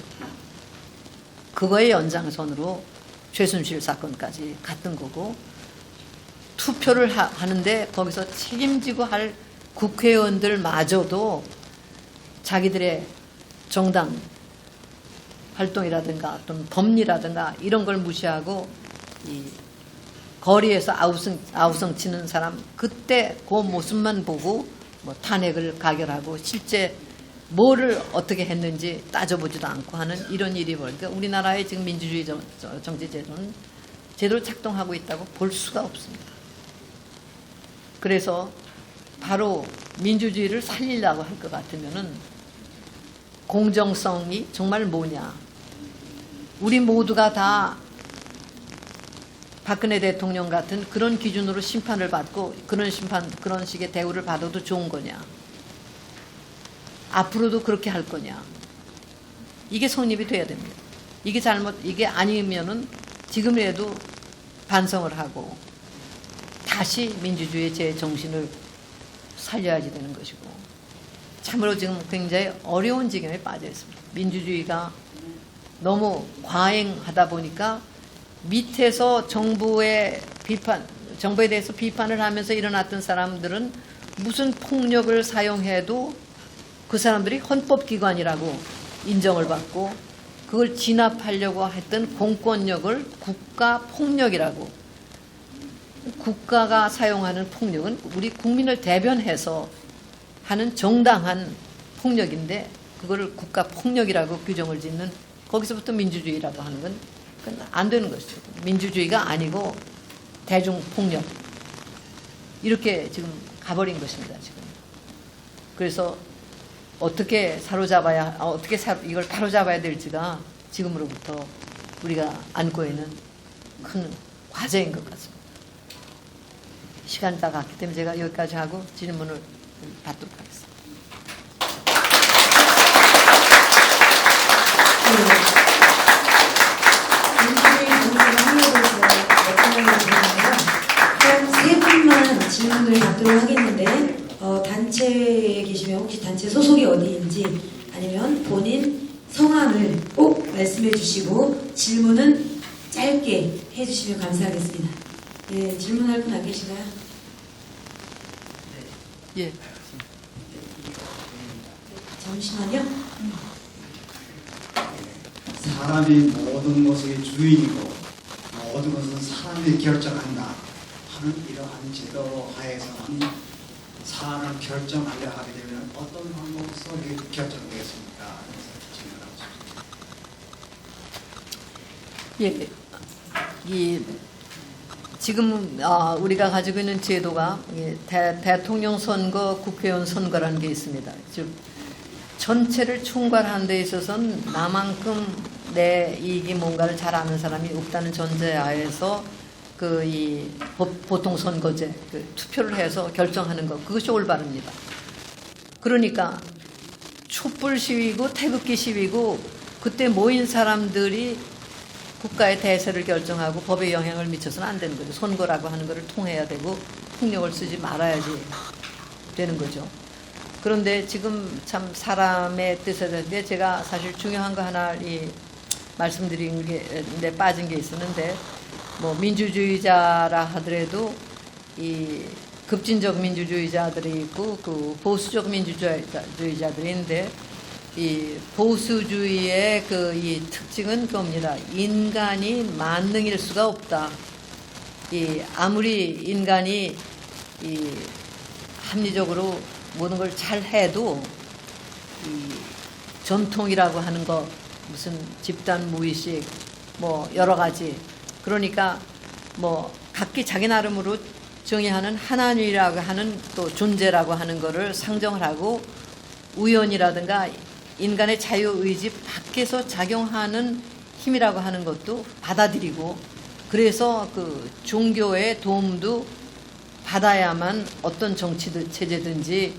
그거의 연장선으로 최순실 사건까지 갔던 거고 투표를 하는데 거기서 책임지고 할 국회의원들마저도 자기들의 정당 활동이라든가 또는 법리라든가 이런 걸 무시하고 이 거리에서 아우성 치는 사람 그때 그 모습만 보고 뭐 탄핵을 가결하고 실제 뭐를 어떻게 했는지 따져보지도 않고 하는 이런 일이 벌니까 우리나라의 지금 민주주의 정치 제도는 제대로 작동하고 있다고 볼 수가 없습니다. 그래서 바로 민주주의를 살리려고 할 것 같으면은 공정성이 정말 뭐냐. 우리 모두가 다 박근혜 대통령 같은 그런 기준으로 심판을 받고 그런 식의 대우를 받아도 좋은 거냐. 앞으로도 그렇게 할 거냐. 이게 성립이 돼야 됩니다. 이게 아니면은 지금이라도 반성을 하고 다시 민주주의의 제 정신을 살려야지 되는 것이고 참으로 지금 굉장히 어려운 지경에 빠져 있습니다. 민주주의가 너무 과잉하다 보니까 밑에서 정부에 대해서 비판을 하면서 일어났던 사람들은 무슨 폭력을 사용해도 그 사람들이 헌법기관이라고 인정을 받고 그걸 진압하려고 했던 공권력을 국가폭력이라고. 국가가 사용하는 폭력은 우리 국민을 대변해서 하는 정당한 폭력인데 그거를 국가폭력이라고 규정을 짓는 거기서부터 민주주의라고 하는 건 그건 안 되는 것이죠. 민주주의가 아니고 대중폭력 이렇게 지금 가버린 것입니다. 지금. 그래서 어떻게 이걸 바로잡아야 될지가 지금으로부터 우리가 안고 있는 큰 과제인 것 같습니다. 시간 다 갔기 때문에 제가 여기까지 하고 질문을 받도록 하겠습니다. 그럼 세 분만 질문을 받도록 하겠는데 단체에 계시면 혹시 단체 소속이 어디인지 아니면 본인 성함을 꼭 말씀해 주시고 질문은 짧게 해주시면 감사하겠습니다. 네, 질문할 분 안 계신가요? 예. 잠시만요. 사람이 모든 것의 주인이고 모든 것은 사람이 결정한다 하는 이러한 제도 하에서는 사안을 결정하려 하게 되면 어떤 방법으로서 결정되겠습니까? 예. 지금 우리가 가지고 있는 제도가 대통령 선거, 국회의원 선거라는 게 있습니다. 즉 전체를 총괄하는 데 있어서는 나만큼 내 이익이 뭔가를 잘 아는 사람이 없다는 전제하에서 이 보통 선거제 투표를 해서 결정하는 것 그것이 올바릅니다. 그러니까 촛불 시위고 태극기 시위고 그때 모인 사람들이 국가의 대세를 결정하고 법에 영향을 미쳐서는 안 되는 거죠. 선거라고 하는 것을 통해야 되고 폭력을 쓰지 말아야지 되는 거죠. 그런데 지금 참 사람의 뜻에 대해 제가 사실 중요한 거 하나 말씀드린 게 빠진 게 있었는데 뭐 민주주의자라 하더라도 이 급진적 민주주의자들이 있고 그 보수적 민주주의자들이 있는데 이 보수주의의 이 특징은 그겁니다. 인간이 만능일 수가 없다. 아무리 인간이 합리적으로 모든 걸 잘 해도 전통이라고 하는 거 무슨 집단 무의식 뭐 여러 가지 그러니까 뭐 각기 자기 나름으로 정의하는 하나님이라고 하는 또 존재라고 하는 거를 상정을 하고 우연이라든가 인간의 자유의지 밖에서 작용하는 힘이라고 하는 것도 받아들이고 그래서 그 종교의 도움도 받아야만 어떤 체제든지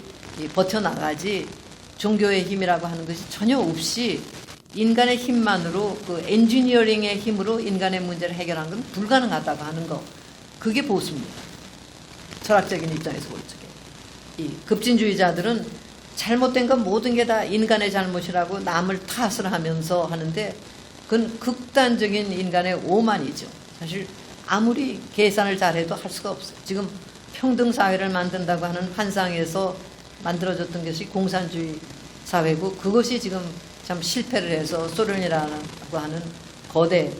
버텨나가지 종교의 힘이라고 하는 것이 전혀 없이 인간의 힘만으로 그 엔지니어링의 힘으로 인간의 문제를 해결하는 건 불가능하다고 하는 거 그게 보수입니다. 철학적인 입장에서 볼 적에 이 급진주의자들은 잘못된 건 모든 게 다 인간의 잘못이라고 남을 탓을 하면서 하는데 그건 극단적인 인간의 오만이죠. 사실 아무리 계산을 잘해도 할 수가 없어요. 지금 평등사회를 만든다고 하는 환상에서 만들어졌던 것이 공산주의 사회고 그것이 지금 참 실패를 해서 소련이라고 하는 거대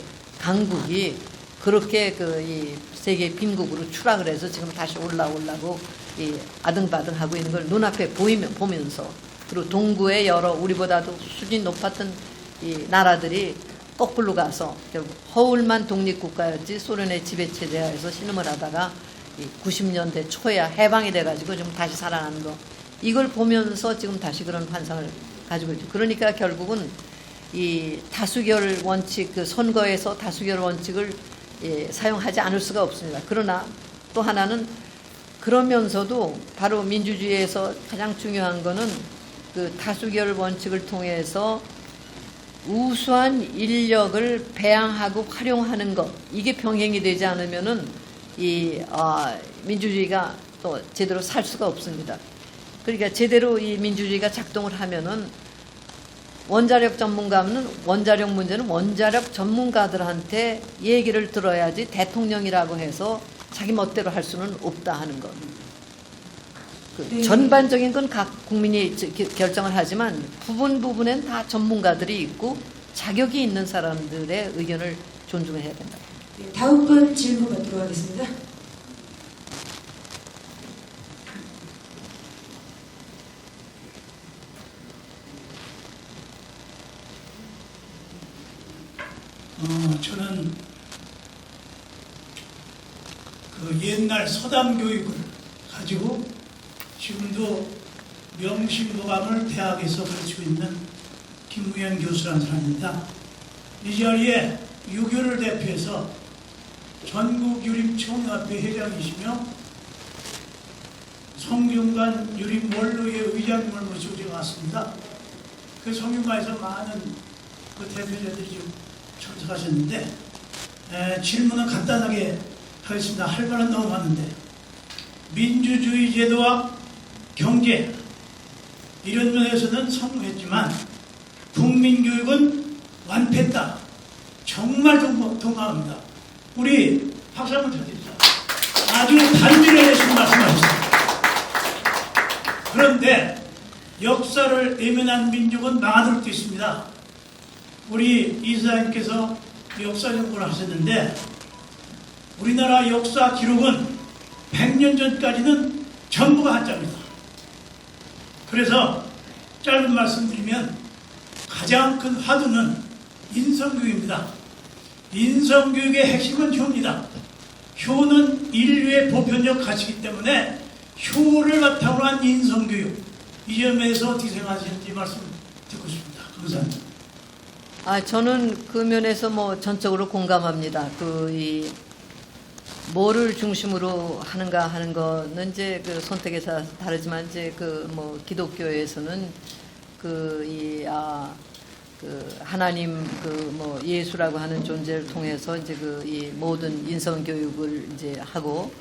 강국이 그렇게 이 세계 빈국으로 추락을 해서 지금 다시 올라오려고 이 아등바등하고 있는 걸 눈앞에 보면서 그리고 동구의 여러 우리보다도 수준이 높았던 이 나라들이 거꾸로 가서 결국 허울만 독립국가였지 소련의 지배체제하에서 신음을 하다가 90년대 초에야 해방이 돼가지고 좀 다시 살아나는 거 이걸 보면서 지금 다시 그런 환상을 가지고 있죠. 그러니까 결국은 이 다수결 원칙, 그 선거에서 다수결 원칙을 사용하지 않을 수가 없습니다. 그러나 또 하나는 그러면서도 바로 민주주의에서 가장 중요한 거는 그 다수결 원칙을 통해서 우수한 인력을 배양하고 활용하는 것 이게 병행이 되지 않으면은 민주주의가 또 제대로 살 수가 없습니다. 그러니까 제대로 이 민주주의가 작동을 하면은 원자력 전문가는 원자력 문제는 원자력 전문가들한테 얘기를 들어야지 대통령이라고 해서 자기 멋대로 할 수는 없다 하는 것. 네. 전반적인 건 각 국민이 결정을 하지만 부분엔 다 전문가들이 있고 자격이 있는 사람들의 의견을 존중해야 된다. 네, 다음 분 질문 받도록 하겠습니다. 저는 그 옛날 서담 교육을 가지고 지금도 명심보감을 대학에서 가르치고 있는 김무현 교수라는 사람입니다. 이 자리에 유교를 대표해서 전국유림총회협회 회장이시며 성균관 유림원로회 의장님을 모시고 제가 왔습니다. 그 성균관에서 많은 그 대표자들이 지금 참석하셨는데 질문은 간단하게 하겠습니다. 할 말은 너무 많은데 민주주의 제도와 경제 이런 면에서는 성공했지만 국민교육은 완패했다. 정말 동감합니다. 우리 박수 한번 쳐주십시오. 아주 단지를 내신 말씀하셨습니다. 그런데 역사를 외면한 민족은 망하도록 되어 있습니다. 우리 이사님께서 역사 연구를 하셨는데 우리나라 역사 기록은 100년 전까지는 전부가 한자입니다. 그래서 짧은 말씀드리면 가장 큰 화두는 인성교육입니다. 인성교육의 핵심은 효입니다. 효는 인류의 보편적 가치이기 때문에 효를 바탕으로 한 인성교육 이 점에서 어떻게 생각하시는지 말씀 듣고 싶습니다. 감사합니다. 저는 그 면에서 뭐 전적으로 공감합니다. 뭐를 중심으로 하는가 하는 거는 이제 그 선택에 따라서 다르지만 이제 기독교에서는 하나님 예수라고 하는 존재를 통해서 이제 이 모든 인성 교육을 이제 하고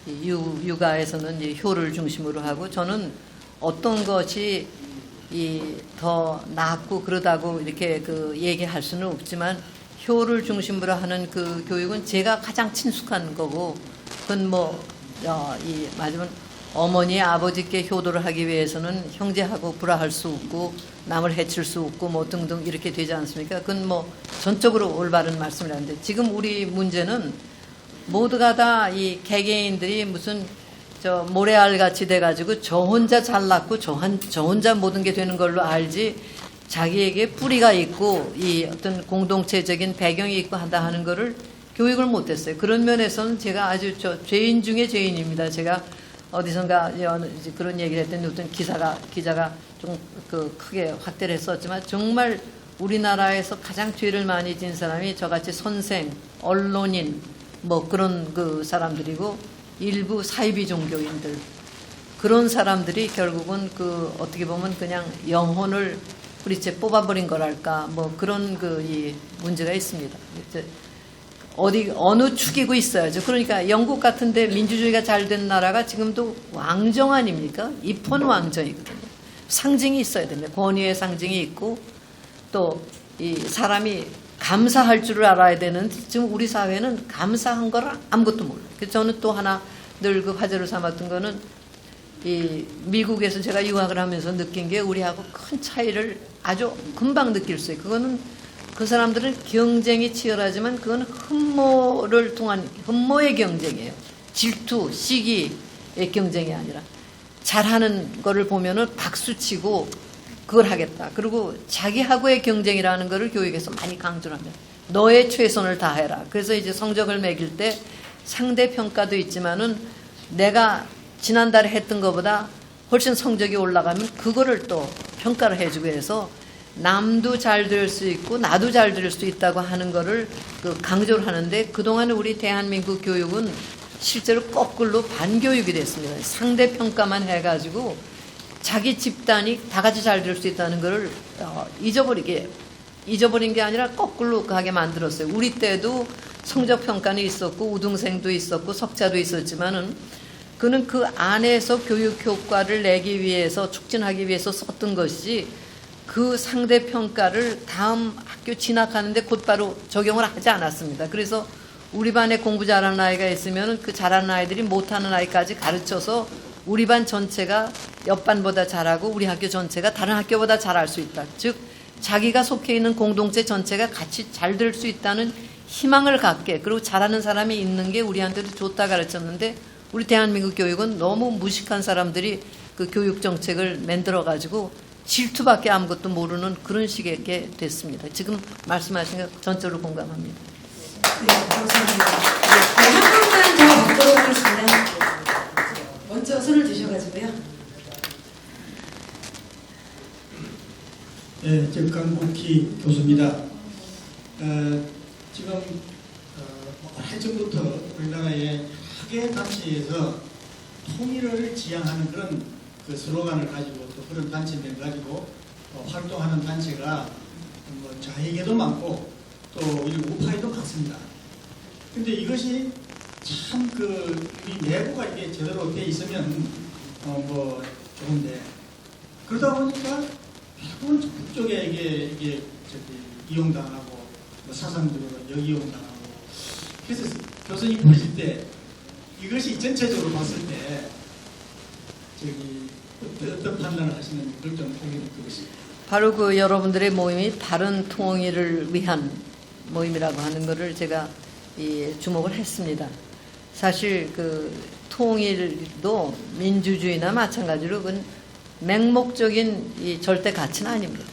육아에서는 이제 효를 중심으로 하고 저는 어떤 것이 더 낫고 그러다고 이렇게 얘기할 수는 없지만 효를 중심으로 하는 그 교육은 제가 가장 친숙한 거고 그건 맞으면 어머니 아버지께 효도를 하기 위해서는 형제하고 불화할 수 없고 남을 해칠 수 없고 등등 이렇게 되지 않습니까? 그건 전적으로 올바른 말씀이라는데 지금 우리 문제는 모두가 다 이 개개인들이 무슨 모래알 같이 돼가지고 저 혼자 잘났고 저 혼자 모든 게 되는 걸로 알지 자기에게 뿌리가 있고 이 어떤 공동체적인 배경이 있고 한다 하는 거를 교육을 못했어요. 그런 면에서는 제가 아주 죄인 중에 죄인입니다. 제가 어디선가 그런 얘기를 했더니 어떤 기자가 좀 크게 확대를 했었지만 정말 우리나라에서 가장 죄를 많이 진 사람이 저같이 선생, 언론인 그런 사람들이고 일부 사이비 종교인들 그런 사람들이 결국은 어떻게 보면 그냥 영혼을 뿌리째 뽑아버린 거랄까 그런 이 문제가 있습니다. 어느 축이고 있어야죠. 그러니까 영국 같은데 민주주의가 잘 된 나라가 지금도 왕정 아닙니까? 입헌 왕정이거든요. 상징이 있어야 됩니다. 권위의 상징이 있고 또 이 사람이 감사할 줄을 알아야 되는 지금 우리 사회는 감사한 걸 아무것도 몰라요. 그래서 저는 또 하나 늘 그 화제로 삼았던 거는 이 미국에서 제가 유학을 하면서 느낀 게 우리하고 큰 차이를 아주 금방 느낄 수 있어요. 그거는 그 사람들은 경쟁이 치열하지만 그건 흠모를 통한 흠모의 경쟁이에요. 질투, 시기의 경쟁이 아니라 잘하는 거를 보면은 박수치고 그걸 하겠다. 그리고 자기하고의 경쟁이라는 거를 교육에서 많이 강조를 합니다. 너의 최선을 다해라. 그래서 이제 성적을 매길 때 상대 평가도 있지만은 내가 지난달에 했던 것보다 훨씬 성적이 올라가면 그거를 또 평가를 해주고 해서 남도 잘 될 수 있고 나도 잘 될 수 있다고 하는 거를 그 강조를 하는데 그동안 우리 대한민국 교육은 실제로 거꾸로 반교육이 됐습니다. 상대 평가만 해가지고 자기 집단이 다 같이 잘 될 수 있다는 거를 잊어버린 게 아니라 거꾸로 가게 만들었어요. 우리 때도 성적 평가는 있었고 우등생도 있었고 석자도 있었지만은 그는 그 안에서 교육 효과를 내기 위해서 촉진하기 위해서 썼던 것이지 그 상대 평가를 다음 학교 진학하는데 곧바로 적용을 하지 않았습니다. 그래서 우리 반에 공부 잘하는 아이가 있으면 그 잘하는 아이들이 못하는 아이까지 가르쳐서 우리 반 전체가 옆반보다 잘하고 우리 학교 전체가 다른 학교보다 잘할 수 있다. 즉 자기가 속해 있는 공동체 전체가 같이 잘 될 수 있다는 희망을 갖게 그리고 잘하는 사람이 있는 게 우리한테도 좋다 가르쳤는데 우리 대한민국 교육은 너무 무식한 사람들이 그 교육 정책을 만들어가지고 질투밖에 아무것도 모르는 그런 식의 됐습니다. 지금 말씀하신 거 전적으로 공감합니다. 네, 감사합니다. 네, 한 분만 더 받도록 하겠습니다. 먼저 손을 드셔가지고요. 네, 저 강국희 교수입니다. 지금 오래전부터 우리나라의 학예 단체에서 통일을 지향하는 그런 그 슬로건을 가지고 또 그런 단체를 가지고 활동하는 단체가 뭐 좌익에도 많고 또 우파에도 많습니다. 근데 이것이 참 그 우리 내부가 이게 제대로 돼 있으면 뭐 좋은데 그러다 보니까 결국은 그쪽에 이게 저기 이용당하고 뭐 사상적으로 역이용당하고 그래서 교수님 보실 때 이것이 전체적으로 봤을 때 저기 어떤 판단을 하시는지 그걸 좀 공유해 주시죠. 바로 그 여러분들의 모임이 바른 통일을 위한 모임이라고 하는 것을 제가 주목을 했습니다. 사실 그 통일도 민주주의나 마찬가지로 그건 맹목적인 이 절대 가치는 아닙니다.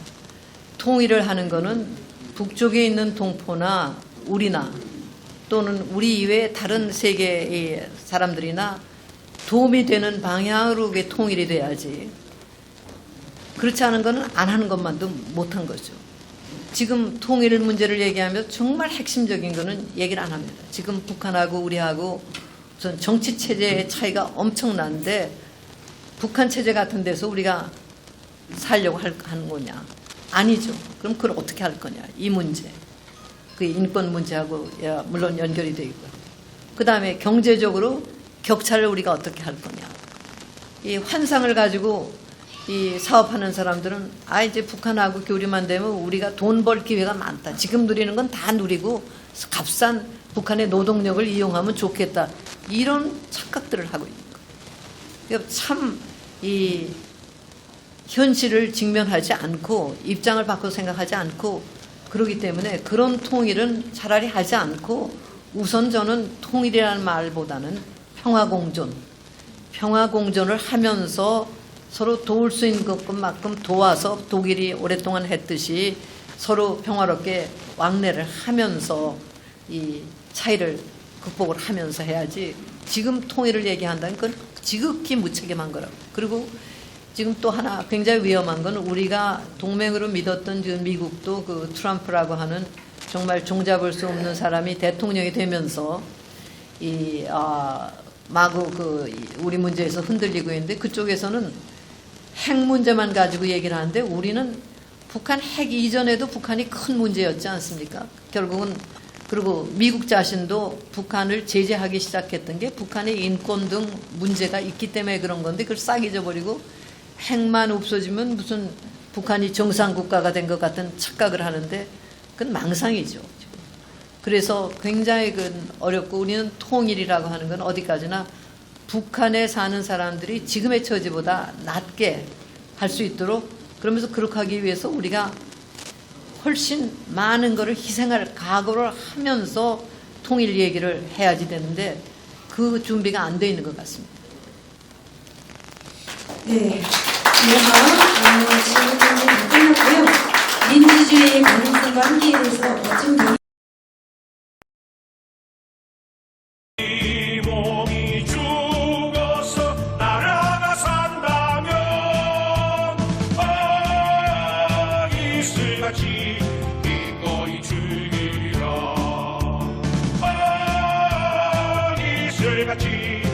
통일을 하는 거는 북쪽에 있는 동포나 우리나 또는 우리 이외의 다른 세계의 사람들이나 도움이 되는 방향으로 통일이 돼야지. 그렇지 않은 거는 안 하는 것만도 못한 거죠. 지금 통일 문제를 얘기하면 정말 핵심적인 거는 얘기를 안 합니다. 지금 북한하고 우리하고 우선 정치 체제의 차이가 엄청난데 북한 체제 같은 데서 우리가 살려고 하는 거냐? 아니죠. 그럼 그걸 어떻게 할 거냐? 이 문제. 그 인권 문제하고 물론 연결이 돼 있고. 그 다음에 경제적으로 격차를 우리가 어떻게 할 거냐. 이 환상을 가지고 이 사업하는 사람들은 이제 북한하고 교류만 되면 우리가 돈 벌 기회가 많다. 지금 누리는 건 다 누리고 값싼 북한의 노동력을 이용하면 좋겠다. 이런 착각들을 하고 있는 거예요. 참 이 현실을 직면하지 않고 입장을 바꿔 생각하지 않고 그러기 때문에 그런 통일은 차라리 하지 않고 우선 저는 통일이라는 말보다는 평화공존을 하면서 서로 도울 수 있는 것만큼 도와서 독일이 오랫동안 했듯이 서로 평화롭게 왕래를 하면서 이 차이를 극복을 하면서 해야지 지금 통일을 얘기한다는 건 지극히 무책임한 거라고. 그리고 지금 또 하나 굉장히 위험한 건 우리가 동맹으로 믿었던 지금 미국도 그 트럼프라고 하는 정말 종잡을 수 없는 사람이 대통령이 되면서 마구 우리 문제에서 흔들리고 있는데 그쪽에서는 핵 문제만 가지고 얘기를 하는데 우리는 북한 핵 이전에도 북한이 큰 문제였지 않습니까? 결국은 그리고 미국 자신도 북한을 제재하기 시작했던 게 북한의 인권 등 문제가 있기 때문에 그런 건데 그걸 싹 잊어버리고 핵만 없어지면 무슨 북한이 정상국가가 된 것 같은 착각을 하는데 그건 망상이죠. 그래서 굉장히 어렵고 우리는 통일이라고 하는 건 어디까지나 북한에 사는 사람들이 지금의 처지보다 낮게 할 수 있도록 그러면서 그렇게 하기 위해서 우리가 훨씬 많은 것을 희생할 각오를 하면서 통일 얘기를 해야지 되는데 그 준비가 안 돼 있는 것 같습니다. 네. 이어서 질문이 다 끝났고요. 민주주의의 가능성과 한계에 대해서 멋진 경 이 몸이 죽어서 나라가 산다면 이슬같이 기꺼이 죽이리라 이슬같이